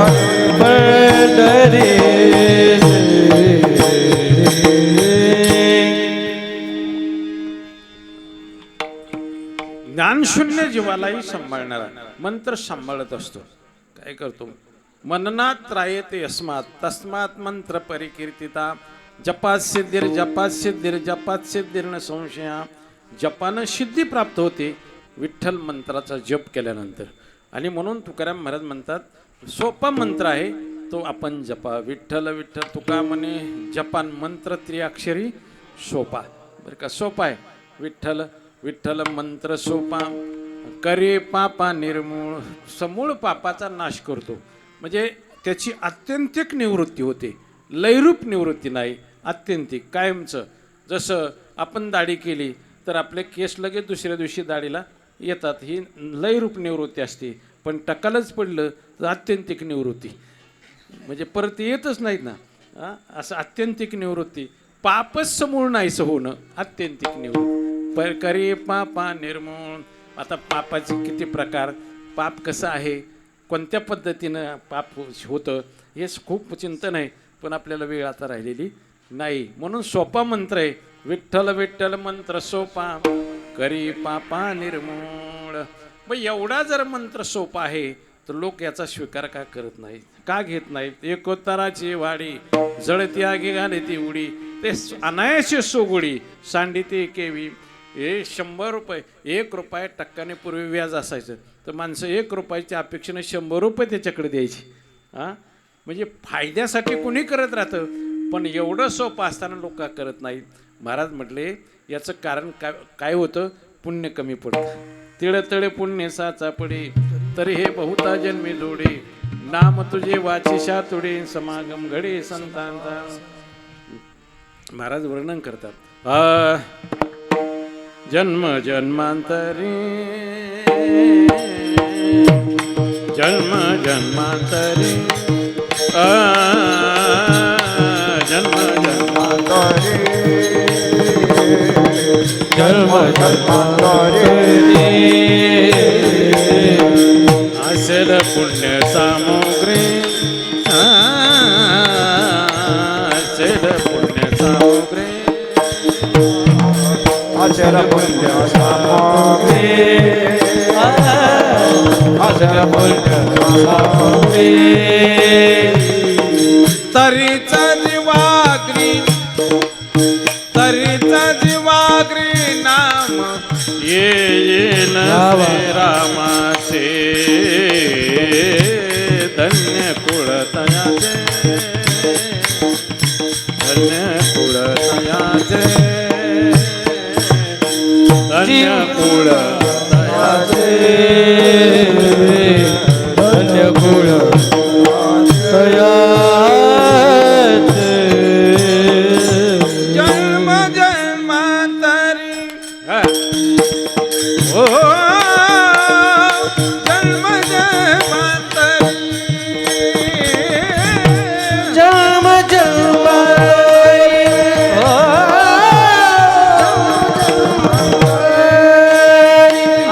ज्ञानशून्य जीवालाही सांभाळणारा मंत्र सांभाळत असतो. काय करतो? मननात त्रायते अस्मात तस्मात मंत्र परिकीर्तिता जपात सिद्धिर जपात सिद्धिर जपात सिद्धिर न संशया. जपानं सिद्धी प्राप्त होते विठ्ठल मंत्राचा जप केल्यानंतर. आणि म्हणून तुकाराम महाराज म्हणतात सोपा मंत्र आहे तो आपण जपा. विठ्ठल विठ्ठल तुका म्हणे जपान मंत्र त्रिअक्षरी सोपा. बरं का? सोपा आहे. विठ्ठल विठ्ठल मंत्र सोपा करे पापा निर्मूळ. समूळ पापाचा नाश करतो. म्हणजे त्याची आत्यंतिक निवृत्ती होते. लयरूप निवृत्ती नाही, आत्यंतिक कायमचं. जसं आपण दाढी केली तर आपले केस लगेच दुसऱ्या दिवशी दाढीला येतात, ही लयरूप निवृत्ती असते. पण टकालच पडलं तर आत्यंतिक निवृत्ती, म्हणजे परत येतच नाहीत ना. असं आत्यंतिक निवृत्ती. पापच समूळ नाहीसं होणं आत्यंतिक निवृत्ती. करे पापा निर्मूळ. आता पापाचे किती प्रकार, पाप कसं आहे, कोणत्या पद्धतीनं पाप होतं हे खूप चिंतन आहे. पण आपल्याला वेळ आता राहिलेली नाही. म्हणून सोपा मंत्र आहे विठ्ठल विठ्ठल मंत्र सोपा करी पापा निर्मूळ. मग एवढा जर मंत्र सोपा आहे तर लोक याचा स्वीकार का करत नाहीत, का घेत नाहीत? एकोत्तराची वाडी जळती आगी घाले ती उडी ते अनायाशी सोगुडी सांडिते केवी. हे 100 रुपये 1 रुपया टक्क्याने पूर्वी व्याज असायचं तर माणसं 1 रुपयाच्या अपेक्षेने 100 रुपये त्याच्याकडे द्यायची. म्हणजे फायद्यासाठी कुणी करत राहतं, पण एवढं सोपं असताना लोक का करत नाहीत? महाराज म्हटले याचं कारण काय होतं? पुण्य कमी पडतं. तिळ तळे पुण्य साचा पडे तरी हे बहुता जन्मी जोडे नाम तुझे वाचिशा तुडे समागम घडे संतांचा. महाराज वर्णन करतात जन्म जन्मांतरी जन्म जन्मांतरी जन्म जन्मांतरी
जन्म जन्मांतरी
असेल पुण्य सामुग्री असेल पुण्य सामुग्री
अचर पुण्य सामग्री
अचर पुण्य सामग्री
तरीचा जीवाग्री तरीचा जीवाग्री नाम येईल रामाचे धन्य कुळ तयाचे धन्य कुळ तयाचे धन्य कुळ तयाचे
धन्य कुळ तयाचे.
जन्म जन्मांतरी ओ जन्म जन्मांतरी
जन्म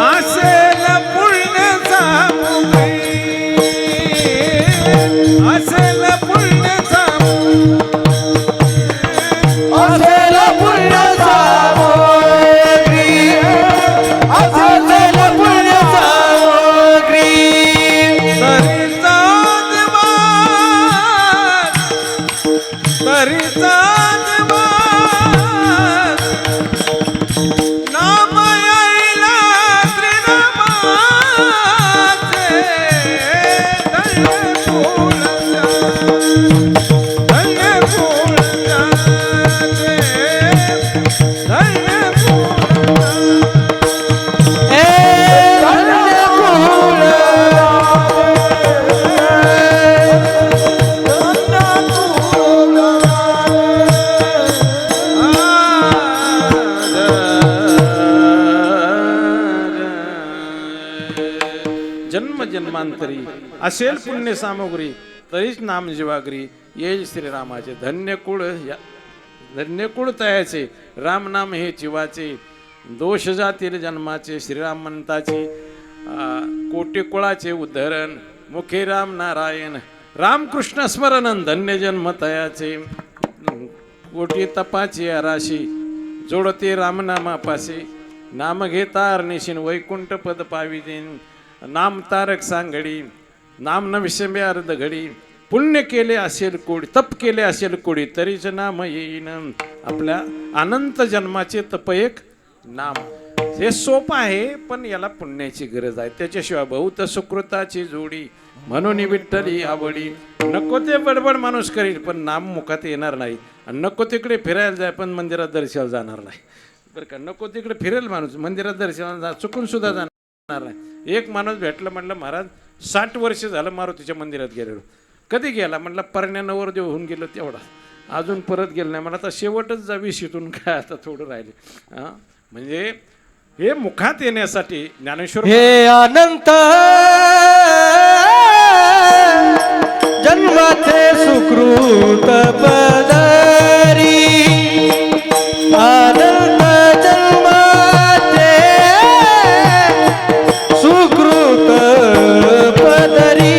असेल पुण्य सामुग्री असेल पुण्य सामुग्री
असेल पुण्य सामग्री असेल पुण्य सामग्री
तरीचा नाम यायला त्रिनामाचे धन्य फूल धन्य फूल धन्य फूल जन्म जन्मांतरी असेल पुण्य सामुग्री तरीच नाम जीवाग्री येईल श्रीरामाचे धन्य कुळ तयाचे राम नाम हे जीवाचे दोष जातील जन्माचे श्रीराम म्हणताचे कोटी कुळाचे उद्धरण मुखे राम नारायण रामकृष्ण स्मरण धन्य जन्म तयाचे कोटी तपाची राशी जोडते रामनामापासे नाम घेतार निशिन वैकुंठ पद पाविजेन नाम तारक सांगडी नाम न विषमे अर्ध घडी पुण्य केले असेल कोडी तप केले असेल कोडी तरीच नाम येईन आपल्या अनंत जन्माचे तप एक नाम हे सोपं आहे पण याला पुण्याची गरज आहे त्याच्याशिवाय बहुत सुकृताची जोडी म्हणून विठ्ठली आवडी नको ते बडबड माणूस करील पण नाम मुखात येणार नाही आणि नको तिकडे फिरायला जाय पण मंदिरात दर्शनाला जाणार नाही बरं का नको तिकडे फिरेल माणूस मंदिरात दर्शनाला चुकून सुद्धा जाणार नाही एक माणूस भेटलं म्हटलं महाराज 60 वर्ष झालं मारुतीच्या मंदिरात गेलेलो कधी गेला म्हटलं परण्या नवरदेव होऊन गेलो तेवढा अजून परत गेलं नाही मला आता शेवटच जावी शिटून काय आता थोडं राहिले हां म्हणजे हे मुखात येण्यासाठी ज्ञानेश्वर
हे अनंत जन्माचे सुकृत पदरी अनंत जन्माचे सुकृत पदरी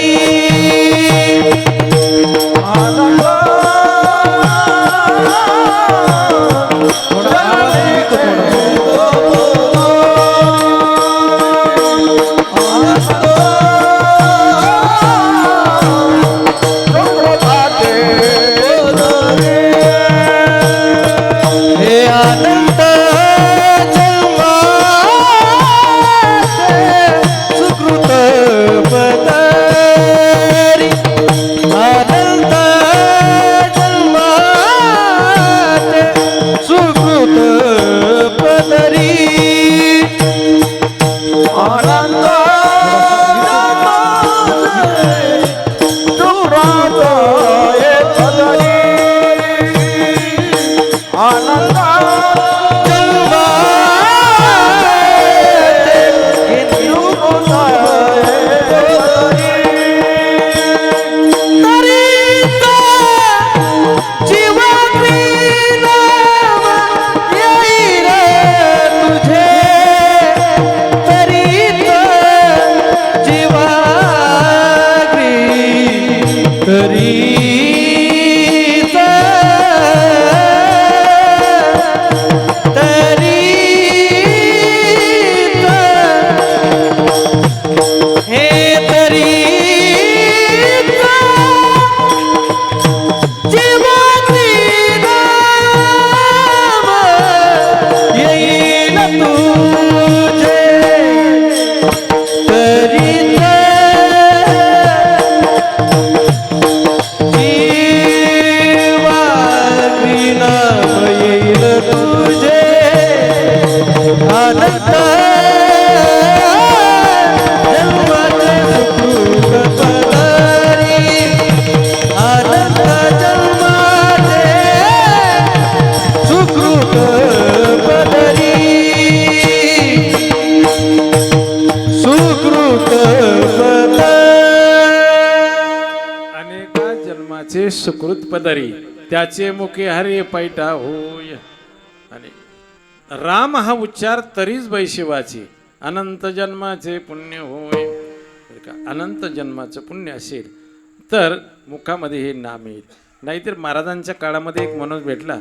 सुकृत पदरी त्याचे मुखे हरे पैटा होय आणि राम हा उच्चार तरीच बैशिवाची अनंत जन्माचे पुण्य होय का अनंत जन्माचं पुण्य असेल तर मुखामध्ये हे नाम येईल नाहीतर महाराजांच्या काळामध्ये एक माणूस भेटला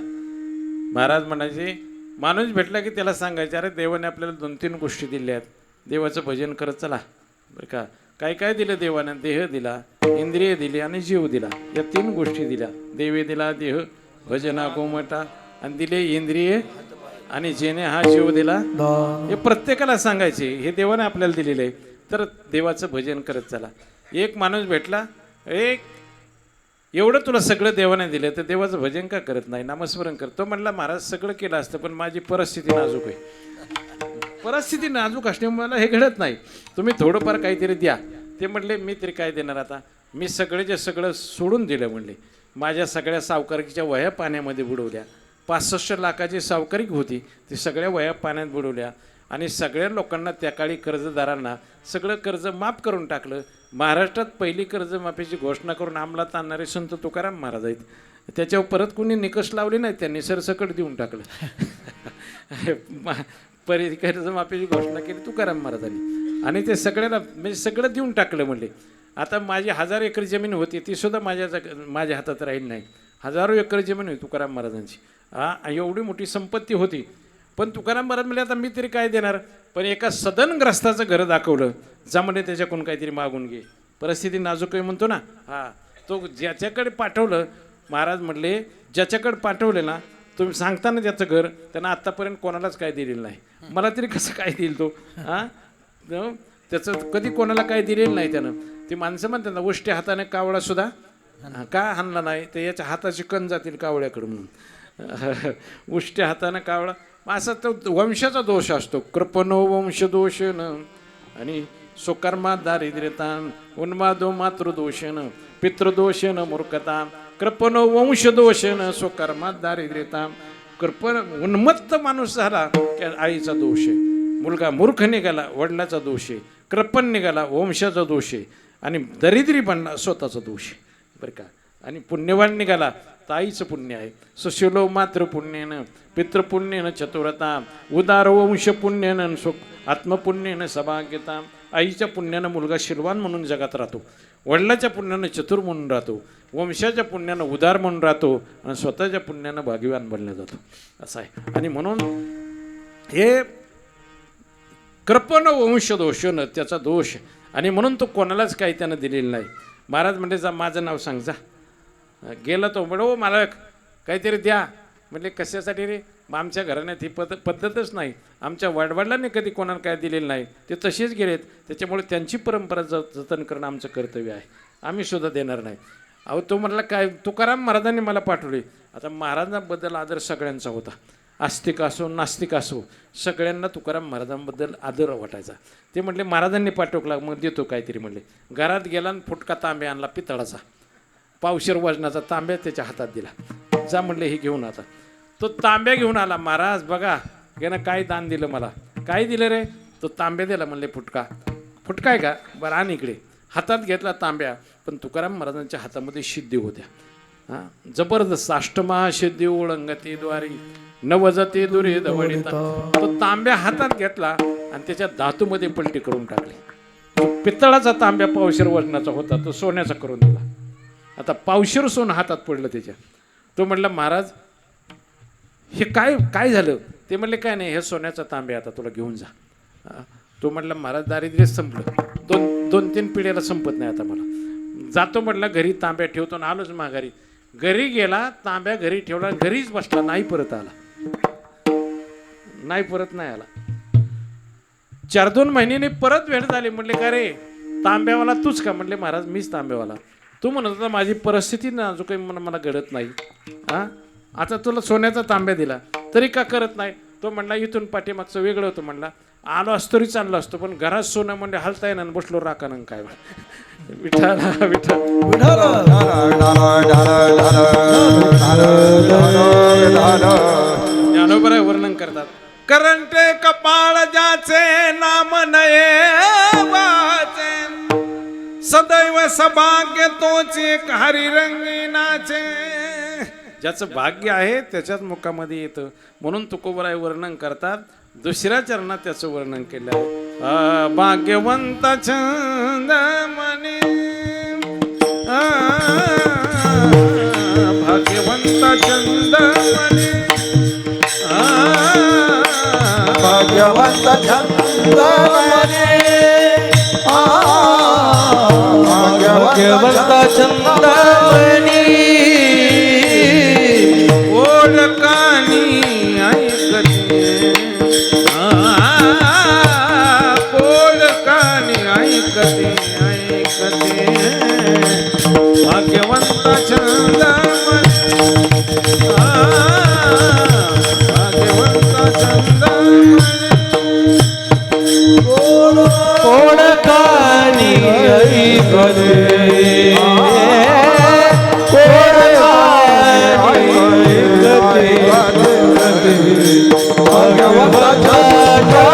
महाराज म्हणायचे माणूस भेटला की त्याला सांगायचे अरे देवाने आपल्याला 2-3 गोष्टी दिल्या आहेत देवाचं भजन करत चला बरं का काय काय दिलं देवाने देह दिला इंद्रिय दिली आणि जीव दिला या 3 गोष्टी दिल्या देवे दिला देह भजना गोमटा आणि दिले इंद्रिय आणि जेने हा जीव दिला हे प्रत्येकाला सांगायचे हे देवाने आपल्याला दिलेलं आहे तर देवाचं भजन करत चला एक माणूस भेटला एक एवढं तुला सगळं देवाने दिलं तर देवाचं भजन का करत नाही नामस्मरण करतो म्हणला महाराज सगळं केलं असतं पण माझी परिस्थिती नाजूक आहे परिस्थिती नाजूक असल्यामुळे मला हे घडत नाही तुम्ही थोडंफार काहीतरी द्या ते म्हणले मी तरी काय देणार आता मी सगळं सोडून दिलं म्हणले माझ्या सगळ्या सावकारीच्या वह्या पाण्यामध्ये बुडवल्या 65 लाखाची सावकारिक होती ती सगळ्या वह्या पाण्यात बुडवल्या आणि सगळ्या लोकांना त्या काळी कर्जदारांना सगळं कर्ज माफ करून टाकलं महाराष्ट्रात पहिली कर्जमाफीची घोषणा करून अंमलात आणणारे संत तुकाराम महाराज आहेत त्याच्यावर परत कोणी निकष लावले नाही त्यांनी सरसकट देऊन टाकलं कर्जमाफीची घोषणा केली तुकाराम महाराजांनी आणि ते सगळ्याला म्हणजे सगळं देऊन टाकलं म्हणले आता माझी 1000 एकर जमीन होती ती सुद्धा माझ्या हातात राहील नाही हजारो एकर जमीन होती तुकाराम महाराजांची एवढी मोठी संपत्ती होती पण तुकाराम महाराज म्हणले आता मी तरी काय देणार, पण एका सदनग्रस्ताचं घर दाखवलं, जा म्हणे त्याच्याकडून काहीतरी मागून घे, परिस्थिती नाजूक आहे म्हणतो ना, हा तो ज्याच्याकडे पाठवलं, महाराज म्हटले ज्याच्याकडे पाठवले ना तुम्ही सांगता ना त्याचं घर, त्यांना आत्तापर्यंत कोणालाच काय दिलेलं नाही, मला तरी कसं काय देईल तो, हां त्याचं कधी कोणाला काय दिलेलं नाही त्यानं. ती माणसं म्हणतात ना उष्ट्या हाताने कावळा सुद्धा का हाणला नाही, तर याच्या हाताची कण जातील कावळ्याकडं म्हणून. उष्ट्या हाताने कावळा असा तो वंशाचा दोष असतो, कृपनो वंश दोषन आणि स्वकर्मा दारिद्र्यतान उन्मादो मातृदोषण पितृदोषण मूर्खता कृपनो वंश दोषन स्वकर्मा दारिद्र्यता. कृपण उन्मत्त माणूस झाला त्या आईचा दोष आहे, मुलगा मूर्ख निघाला वडिलाचा दोष आहे, कृपण निघाला वंशाचा दोष आहे, आणि दरिद्री बनला स्वतःचा दोष आहे बरं का, आणि पुण्यवान निघाला तर आईचं पुण्य आहे. सुशीलो मातृपुण्येनं पितृपुण्येनं चतुरता उदार वंश पुण्येनं आत्मपुण्येनं सभाग्यता. आईच्या पुण्यानं मुलगा शिलवान म्हणून जगात राहतो, वडिलाच्या पुण्यानं चतुर म्हणून राहतो, वंशाच्या पुण्यानं उदार म्हणून राहतो, आणि स्वतःच्या पुण्यानं भाग्यवान बनला जातो असं आहे. आणि म्हणून हे कृपण वंश दोषनं त्याचा दोष, आणि म्हणून तो कोणालाच काही त्यानं दिलेलं नाही. महाराज म्हणजे जा माझं नाव सांग जा, गेला तो म्हणे ओ मालक काहीतरी द्या, म्हणजे कशासाठी रे, मग आमच्या घराण्यात ही पद्धतच नाही, आमच्या वडवडिलांनी कधी कोणाला काय दिलेलं नाही, ते तसेच गेलेत, त्याच्यामुळे त्यांची परंपरा जतन करणं आमचं कर्तव्य आहे, आम्ही सुद्धा देणार नाही. अहो तो म्हटला काय, तुकाराम महाराजांनी मला पाठवले. आता महाराजांबद्दल आदर सगळ्यांचा होता, आस्तिक असो नास्तिक असो सगळ्यांना तुकाराम महाराजांबद्दल आदर वाटायचा. ते म्हटले महाराजांनी पाठवला मग देतो काहीतरी, म्हणले घरात गेला आणि फुटका तांब्या आणला पितळाचा, पावशेर वजनाचा तांब्या त्याच्या हातात दिला, जा म्हणले हे घेऊन. आता तो तांब्या घेऊन आला, महाराज बघा यानं काय दान दिलं मला, काय दिलं रे, तो तांब्या दिला, म्हणले फुटका. फुटका आहे का, बरं आण इकडे. हातात घेतला तांब्या, पण तुकाराम महाराजांच्या हातामध्ये सिद्धी होत्या, हां जबरदस्त, अष्टमहासिद्धी ओळंगती द्वारी नवजते दुरे दवडिता. तो तांब्या हातात घेतला आणि त्याच्या धातूमध्ये पलटी करून टाकली. तो पितळाचा तांब्या पावशेर वजनाचा होता, तो सोन्याचा करून दिला. आता पावशेर सोनं हातात पडलं त्याच्या. तो म्हटलं महाराज हे काय काय झालं, ते म्हणले काय नाही, हे सोन्याचा तांब्या आता तुला घेऊन जा. तो म्हटलं महाराज दारिद्र्य संपलं, दोन तीन पिढ्याला संपत नाही आता मला, जातो म्हटलं घरी तांब्या ठेवतो आणि आलोच माघारी. घरी गेला, तांब्या घरी ठेवला, घरीच बसला, नाही परत आला, नाही परत नाही आला. 4-2 महिन्याने परत भेट झाली. म्हटले का रे तांब्यावाला तूच का, म्हटले महाराज मीच तांब्यावाला. तू म्हणत होता माझी परिस्थिती ना जो काही मला घडत नाही, हां आता तुला सोन्याचा तांब्या दिला तरी का करत नाही. तो म्हणला इथून पाठीमागचं वेगळं होतं, म्हणला आलो असतो तरी चाललो असतो, पण घरात सोनं म्हणजे हलता येणार, बसलो राखानं काय. विठाला विठा ज्ञानोबा वर्णन करतात, करंटे कपाळ ज्याचे नाम नये वाचे, सदैव सभाग्य तोचे हरी रंगीनाचे. ज्याचं भाग्य आहे त्याच्याच मुखामध्ये येतं, म्हणून तुकोबराय वर्णन करतात. दुसऱ्या चरणात त्याचं वर्णन केलं आहे, भाग्यवंत छंदमणी, भाग्यवंत छंदमणी,
भाग्यवंत छंदमणी, भाग्यवंत छंदमणी,
ओळखानी ऐकते, ओळखानी ऐकते ऐकते, भाग्यवंत छंदमणी, भाग्यवंत छंदमणी,
ओळखानी ऐकते,
भाग्यवंता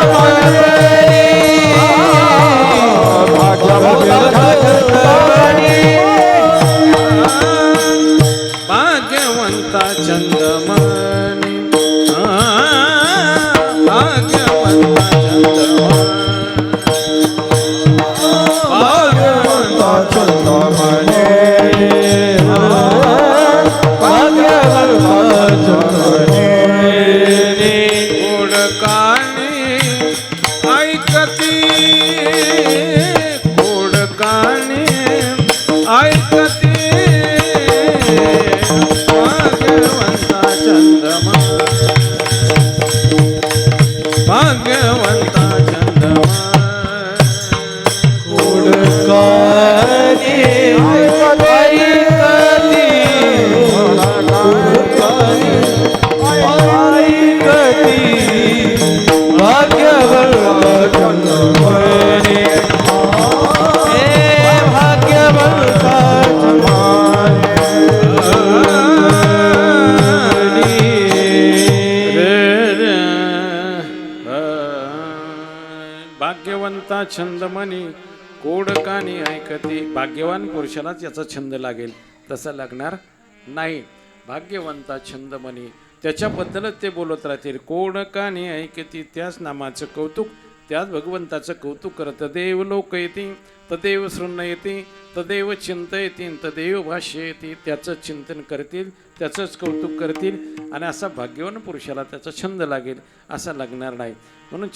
चंदमणी, भाग्यवंता चंदमणी, भाग्यवंता चंदमणी, भाग्यवंता चंदमणी, कोडकानी ऐकती भाग्यवंता चंद्रमा भाग्यवंता चंद्रमा
कोडकानी ऐकती भाग्यवंता चंद्रमणी भाग्यवंता
भाग्यवंता छंदमणी कोडकानी ऐकती. भाग्यवान पुरुषालाच याचा छंद लागेल, तसा लागणार नाही. भाग्यवंता छंदमणी त्याच्याबद्दलच ते बोलत राहतील. कोडकानी ऐकती त्याच नामाचं कौतुक, त्याच भगवंताचं कौतुक करत. तदेव लोक येते, तदेव शृण्य येते, तदेव चिंत येतील, तदेव भाष्य येते. त्याचं चिंतन करतील, त्याचंच कौतुक करतील. आणि असा भाग्यवान पुरुषाला त्याचा छंद लागेल, असा लागणार नाही. म्हणून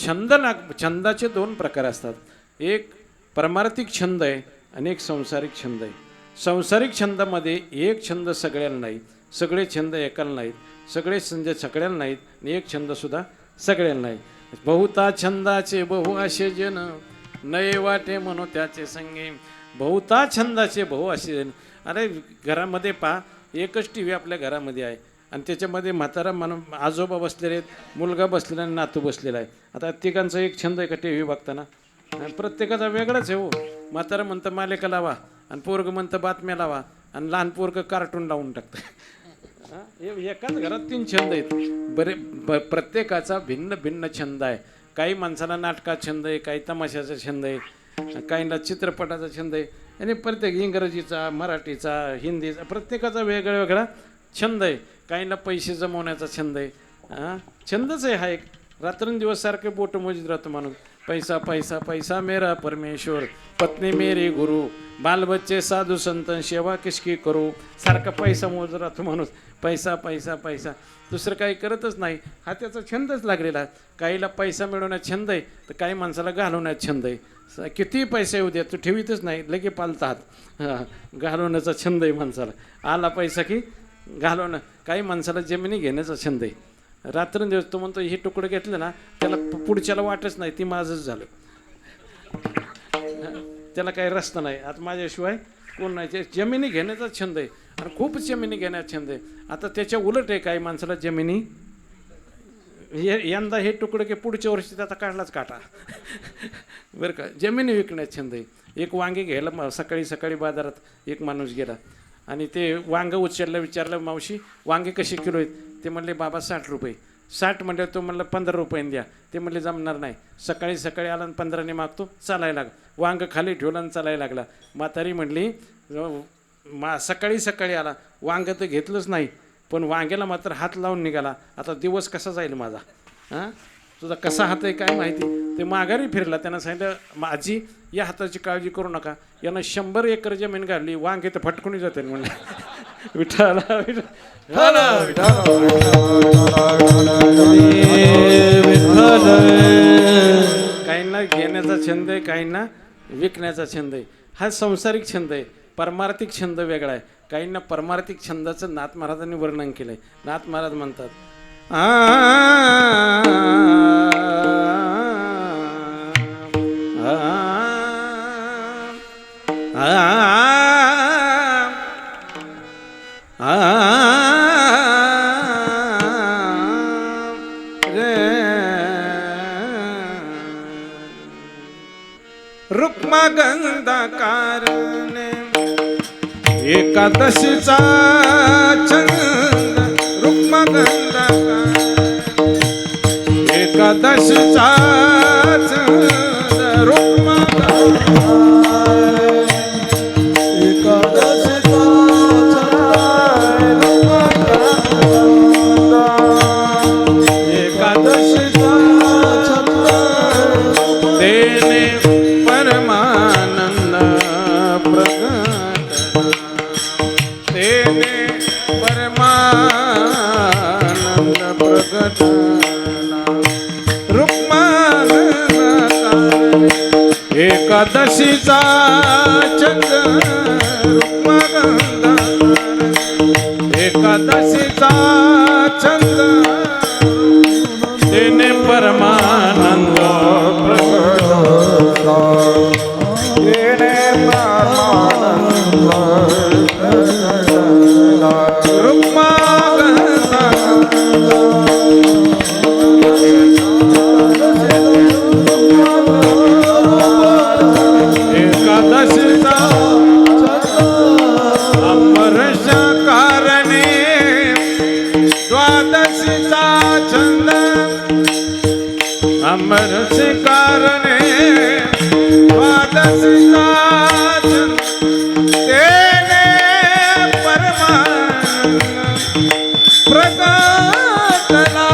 छंदाचे दोन प्रकार असतात. एक परमार्थिक छंद आहे आणि एक संसारिक छंद आहे. संसारिक छंदामध्ये एक छंद सगळ्याला नाही, सगळे छंद एकाला नाहीत, सगळे छंद सगळ्याला नाहीत आणि एक छंदसुद्धा सगळ्याला नाही. बहुता छंदाचे बहु असे जन नये वाटे म्हणून त्याचे संगे. बहुता छंदाचे बहु असे जन. अरे घरामध्ये पहा, एकच टी व्ही आपल्या घरामध्ये आहे आणि त्याच्यामध्ये म्हातारा आजोबा बसलेले आहेत, मुलगा बसलेला आणि नातू बसलेला आहे. आता तिघांचा एक छंद आहे का टी व्ही बघताना? प्रत्येकाचा वेगळाच आहे हो. म्हातारा म्हणतं मालिका लावा आणि पोरगं म्हणतं बातम्या लावा आणि लहान पोरगं कार्टून लावून टाकतं. एकाच घरात 3 छंद आहेत. प्रत्येकाचा भिन्न भिन्न छंद आहे. काही माणसाला नाटकाचा छंद आहे, काही तमाशाचा छंद आहे, काहींना चित्रपटाचा छंद आहे. आणि प्रत्येक इंग्रजीचा, मराठीचा, हिंदीचा प्रत्येकाचा वेगळा वेगळा छंद आहे. काहींना पैसे जमवण्याचा छंद आहे. छंदच आहे हा एक. रात्रंदिवस सारखे बोट मोजीत राहतो माणूस. पैसा पैसा पैसा मेरा परमेश्वर, पत्नी मेरी गुरु, बाल बच्चे साधू संतन, सेवा किसकी करू. सारखा पैसा मोजत राहतो माणूस. पैसा पैसा पैसा, दुसरं काही करतच नाही. हा त्याचा छंदच लागलेला. काहीला पैसा मिळवण्यात छंद आहे, तर काही माणसाला घालवण्यात छंद आहे. किती पैसे येऊ द्या, तू ठेवीतच नाही, लगे पालतात. घालवण्याचा छंद आहे माणसाला. आला पैसा की घालवणं. काही माणसाला जमिनी घेण्याचा छंद आहे. रात्रंदिवस तो म्हणतो हे तुकडं घेतलं ना, त्याला पुढच्याला वाटच नाही, ती माझंच झालं. त्याला काही रस्ता नाही. आता माझ्याशिवाय कोण नाही. जमिनी घेण्याचा छंद आहे आणि खूप जमिनी घेण्याचा छंद आहे. आता त्याच्या उलट आहे, काही माणसाला जमिनी यंदा हे तुकडं की पुढच्या वर्षी त्याचा काढलाच काटा. बरं का, जमिनी विकण्याचा छंद आहे. एक वांगे घ्यायला सकाळी सकाळी बाजारात एक माणूस गेला आणि ते वांगं उचललं. विचारलं, मावशी वांगे कसे किलो आहेत? ते म्हणले बाबा 60 रुपये. 60 म्हणले. तो म्हणलं 15 रुपयाने द्या. ते म्हणले जमणार नाही. सकाळी सकाळी आला आणि 15ने मागतो. चालायला लागला. वांगं खाली ठेवलं आणि चालायला लागला. म्हातारी म्हणली सकाळी सकाळी आला, वांगं तर घेतलंच नाही, पण वांग्याला मात्र हात लावून निघाला. आता दिवस कसा जाईल माझा? तुझा कसा हात आहे काय माहिती. ते माघारी फिरला. त्यानं सांगितलं, आजी या हाताची काळजी करू नका, यानं 100 एकर जमीन काढली, वांगे तर फटकून जाते म्हणलं. विठाला काहींना घेण्याचा छंद आहे, काहींना विकण्याचा छंद आहे. हा संसारिक छंद आहे. परमार्थिक छंद वेगळा आहे. काहींना परमार्थिक छंदाचं नाथ महाराजांनी वर्णन केलंय. नाथ महाराज म्हणतात, रुक्मा गंधा कारणे एकादशीचा छंद. रुक्मा गंधा एकादशीचा छंद. रुक्मा
एकादशीचा
एकादशीचा तेने परमानंद प्रगट. तेने परमानंद प्रगट. रुक्मा गंधा कारणे एकादशीचा चंद्र रुक्मागंधा एकादशीचा चंद्र तेने परमानंद
येणे
रुक्मागंधा एकादशीचा अमरशा कारणे द्वादशीचा छंद अमरशे कारणे द्वादशीचा छंद तेने परमानंद प्रगटला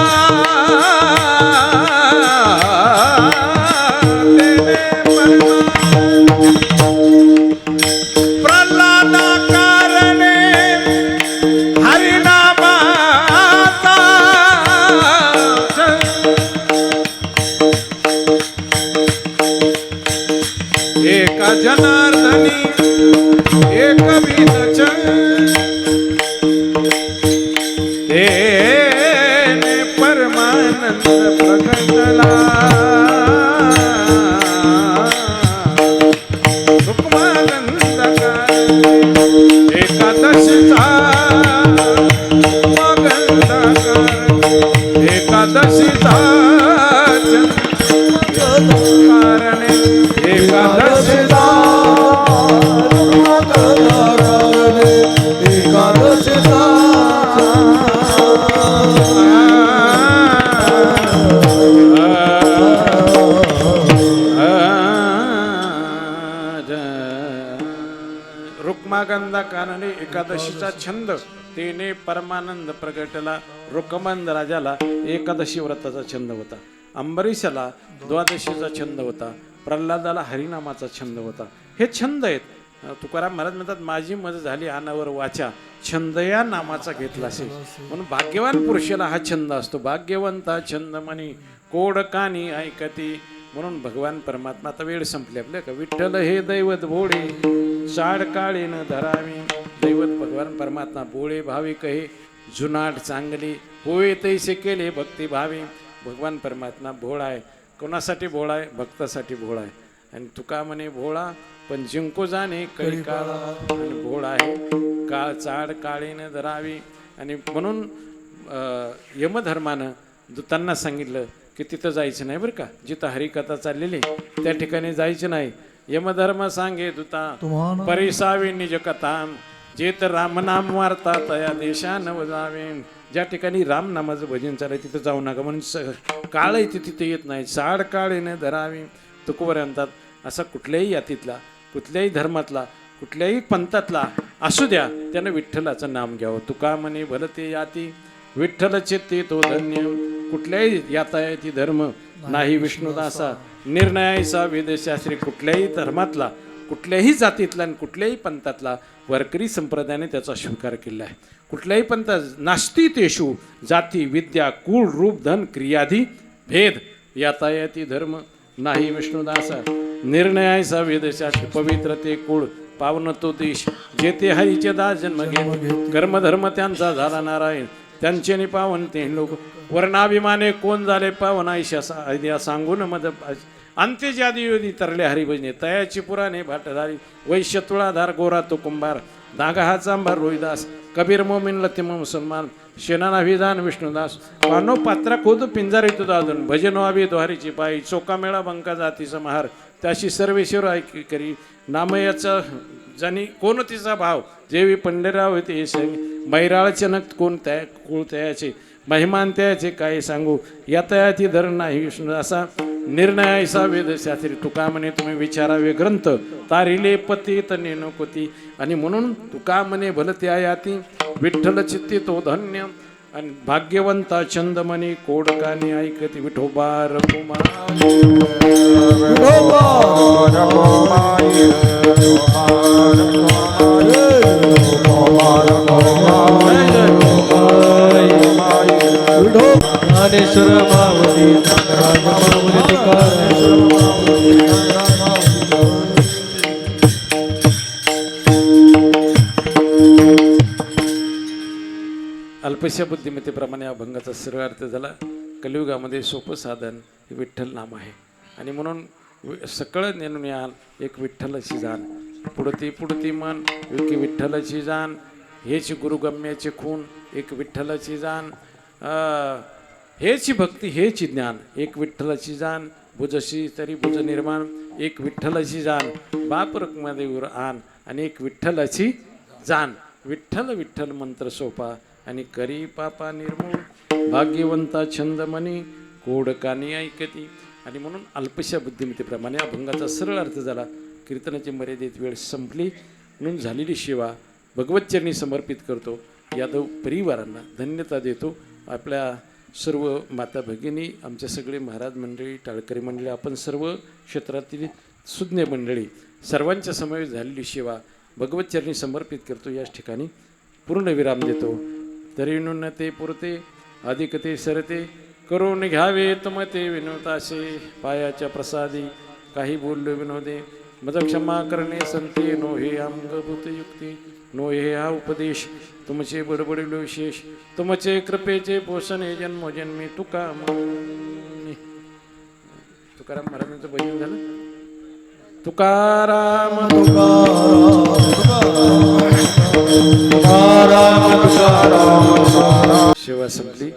तेने परमानंद प्रल्हादा कारणे हरिनामाचा एका जनार्दनी एकविध तेने परमानंद प्रगटला एकादशीचा एकादशीचा कारणे एकादशीचा रुक्मागंधा कारणे एकादशीचा छंद तेने परमानंद प्रगटला. रुक्मंद राजाला एकादशी व्रताचा छंद होता, अंबरीशाला द्वादशीचा छंद होता, प्रल्हादाला हरिनामाचा छंद होता. हे छंद आहेत. तुकाराम महाराज म्हणतात माझी मज झाली अनावर वाचा छंद या नामाचा घेतला असेल. म्हणून भाग्यवान पुरुषाला हा छंद असतो. भाग्यवंता छंद म्हणी कोड कानी ऐकती. म्हणून भगवान परमात्मा, आता वेळ संपली आपल्या का, विठ्ठल हे दैवत भोळे चाड काळीन धरावी. दैवत भगवान परमात्मा भोळे भाविक हे जुनाट चांगली होय तैसे केले भक्ती भावी. भगवान परमात्मा भोळा आहे. कोणासाठी भोळा आहे? भक्तासाठी भोळा आहे. आणि तुका म्हणे भोळा पण जिंको जाणे कळी काळ. आणि भोळा आहे काळ चाड काळीनं धरावी. आणि म्हणून यमधर्मानं दूतांना सांगितलं की तिथं जायचं नाही बरं का, जिथं हरिकथा चाललेली त्या ठिकाणी जायचं नाही. यमधर्म सांगे दूता परिसावे निज कथा जे तर रामनाम वार्ता तया देशा नव जावे. ज्या ठिकाणी राम नामाचं भजन चालय तिथं जाऊ नका. म्हणून काळ आहे तिथे येत नाही. चाड काळीने धरावी. तुकोबर म्हणतात असा कुठल्याही यातीतला, कुठल्याही धर्मातला, कुठल्याही पंथातला असू द्या त्यानं विठ्ठलाचं नाम घ्यावं. तुका म्हणे भलते याती विठ्ठल चित्ते तो धन्य. कुठल्याही यातायाती धर्म नाही विष्णुदासा निर्णयाचा वेदशास्त्री. कुठल्याही धर्मातला, कुठल्याही जातीतला आणि कुठल्याही पंथातला वारकरी संप्रदायाने त्याचा स्वीकार केला आहे. कुठल्याही पंथात नास्ती तेषु जाती विद्या कुळ रूप धन क्रियाधी भेद. यातायाती धर्म नाही विष्णुदासा निर्णयाचा वेदशास्त्री. पवित्र ते कुळ पावन तो देश जेथे हरीचे दास जन्म घे. कर्मधर्म त्यांचा झाला नारायण त्यांचे पावन ते लोक. वर्णाभिमाने कोण झाले पावन आयशा सांगून मद अंत्यजादी योधी तरले हरिभजने. तयाची पुराणे भाटधारी वैश्य तुळाधार गोरा तो कुंभार. धागा हा चांभार रोहिदास कबीर मोमिन लतिम मुसलमान. शेणाना विधान विष्णुदास पानो पात्रा खोद पिंजारी तुझा अजून. भजनो आभी द्वारीची पायी चोका मेळा बंका जाती समाहार. त्याशी सर्वेश्वर ऐकी करी नामयाचा जनी कोण तिचा भाव. जेवी पंढेराव ते मैराळचनक कोण त्या कुळ त्याचे महिमान त्याचे काय सांगू. यातायाती धर नाही विष्णू असा निर्णयाचा वेदशास्त्री. तुका म्हणे तुम्ही विचारावे ग्रंथ तारिले पती तने नकोती. आणि म्हणून तुका म्हणे भलते आयाती विठ्ठल चित्ती तो धन्य. आणि भाग्यवंता चंदमणी कोडकाने ऐकती. विठोबा रघुमा
ज्ञानेश्वर मावली
अल्पशा बुद्धिमत्तेप्रमाणे अभंगाचा सरळ अर्थ झाला. कलियुगामध्ये सोपं साधन हे विठ्ठल नाम आहे आणि म्हणून सकळ नेणून याल एक विठ्ठलाची जाण. पुढती मन एक विठ्ठलाची जाण. हेच गुरुगम्याचे खून एक विठ्ठलाची जाण. हेच भक्ती हेच ज्ञान एक विठ्ठलाची जाण. बुजशी तरी बुज निर्माण एक विठ्ठलाची जाण. बाप रखमादेवर आण आणि एक विठ्ठलाची जाण. विठ्ठल विठ्ठल मंत्र सोपा आणि करी पापा निर्मूळ. भाग्यवंता छंद मनी कोड कानी ऐकती. आणि म्हणून अल्पशा बुद्धिमत्तेप्रमाणे अभंगाचा सरळ अर्थ झाला. कीर्तनाची मर्यादित वेळ संपली म्हणून झालेली सेवा भगवतचरणी समर्पित करतो. यादव परिवारांना धन्यता देतो. आपल्या सर्व माता भगिनी, आमच्या सगळे महाराज मंडळी, टाळकरी मंडळी, आपण सर्व क्षेत्रातील सुज्ञ मंडळी सर्वांच्या समावेश झालेली सेवा भगवतचरणी समर्पित करतो. याच ठिकाणी पूर्ण विराम देतो. तरी न ते पुरते अधिक ते सरते करून घ्यावे तुमते विनोतासे. पायाच्या प्रसादी काही बोललो विनोदे मज क्षमा करणे संते. नो हे अंगभूत युक्ती नो हे हा उपदेश तुमचे बडबडिलो विशेष. तुमचे कृपेचे पोषणे जन्मोजन्मी तुका तुकाराम महाराजांचं भजन झालं. तुकाराम सेवा संपली.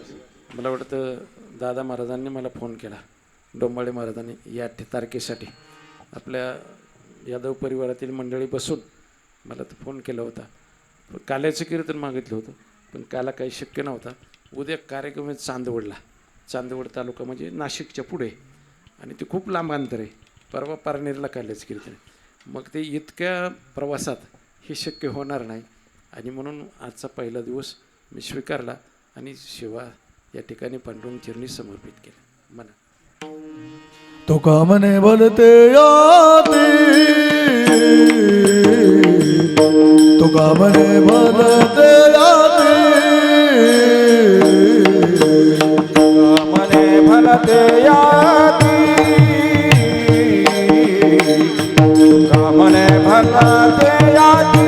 मला वाटतं दादा महाराजांनी मला फोन केला, डोंबाळे महाराजांनी या तारखेसाठी आपल्या यादव परिवारातील मंडळी बसून मला तो फोन केला होता. काल्याचं कीर्तन मागितलं होतं पण काला काही शक्य नव्हता. उद्या कार्यक्रम आहे चांदवडला. चांदवड तालुका म्हणजे नाशिकच्या पुढे आणि ते खूप लांब अंतर आहे. परवा पारनेरला काल्याचं कीर्तन. मग ते इतक्या प्रवासात हे शक्य होणार नाही आणि म्हणून आजचा पहिला दिवस मी स्वीकारला आणि सेवा या ठिकाणी पांडुरंग चरणी समर्पित केली. म्हणा
तुका मने बोलते याती, तुका मने बोलते याती,
तुका मने भलते याती, तुका मने भलते याती,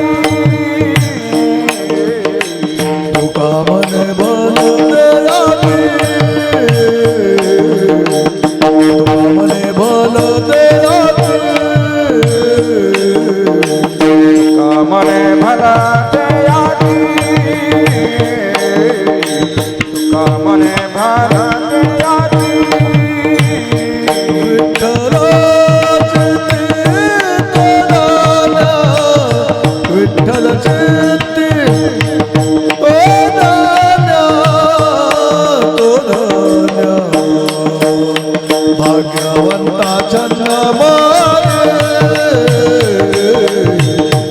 तुका मने बोलते याती, तुका मने बोलते याती,
तुका मने भलते याती, तुका मने भलते याती.
विठ्ठल चित्ती तो दान्या, तो दान्या भाग्यवंता चंद्रमाने,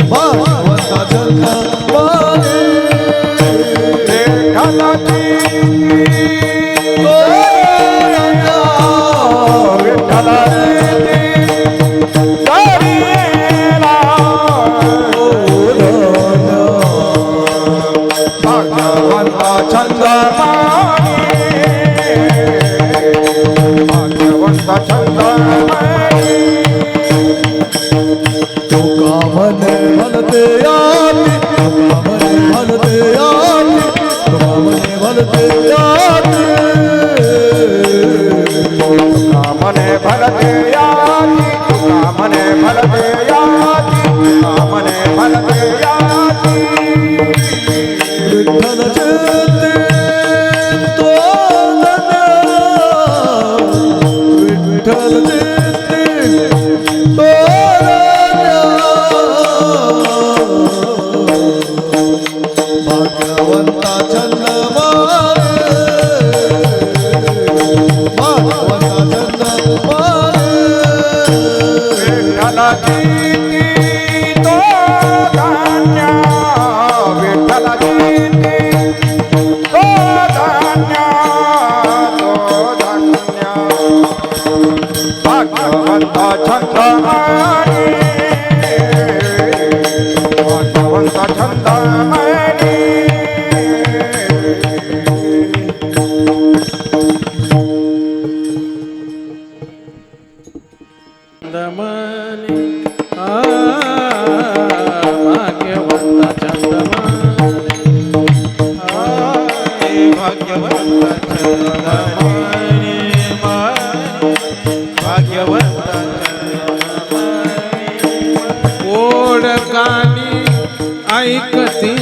भाग्यवंता चंद्रमाने तुका मने भलते याती, तुका मने भलते याती, तुका मने भलते याती,
तुका मने भलते याती, तुका मने भलते याती, तुका मने भलते याती.
विठ्ठल चित्ती तो दान्या, विठ्ठल चित्ती तो दान्या, भाग्यवंता चंद्रमाने, भाग्यवंता चंद्रमाने
विठ्ठलाची तो धान्य, विठ्ठलाची तो धान्य, तो धान्य. भाग्यवंता छंदमानी, भाग्यवंता छंदमानी.
चंदमनी भाग्यवंता चंदमनी
भाग्यवंत चंदमणी भाग्यवंत
गोड कानी ऐकते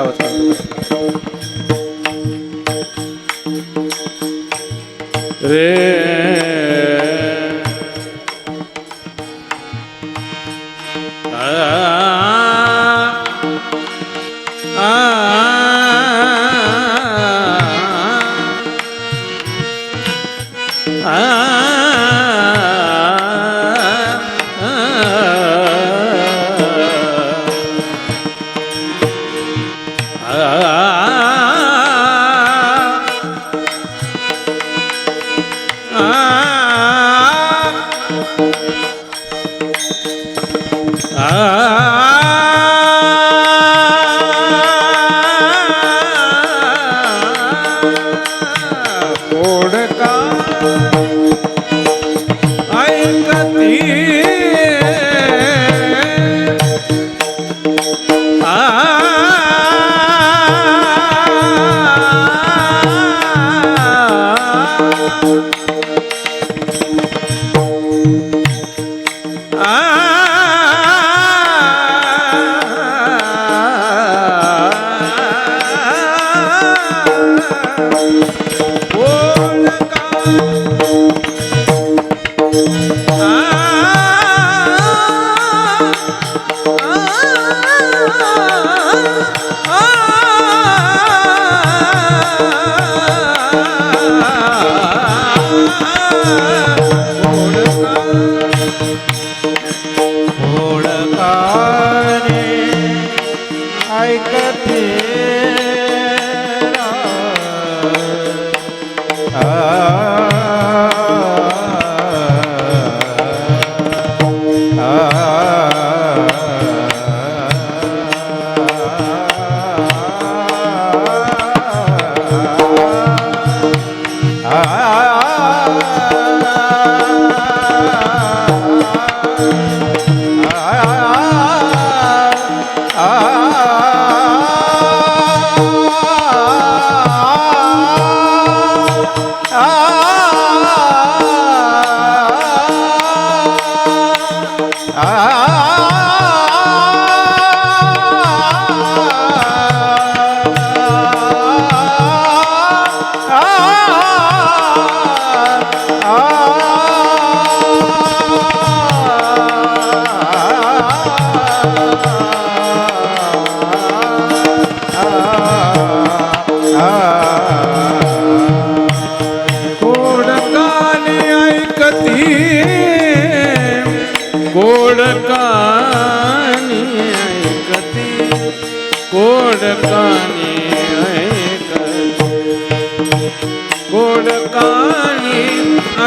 आवाज रे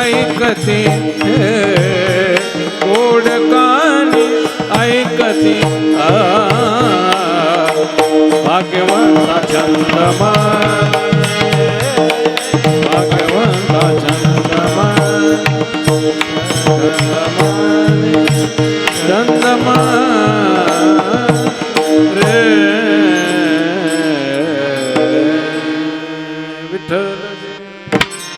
ऐकते गोड कानी ऐकते भाग्यवंता चंद्रमा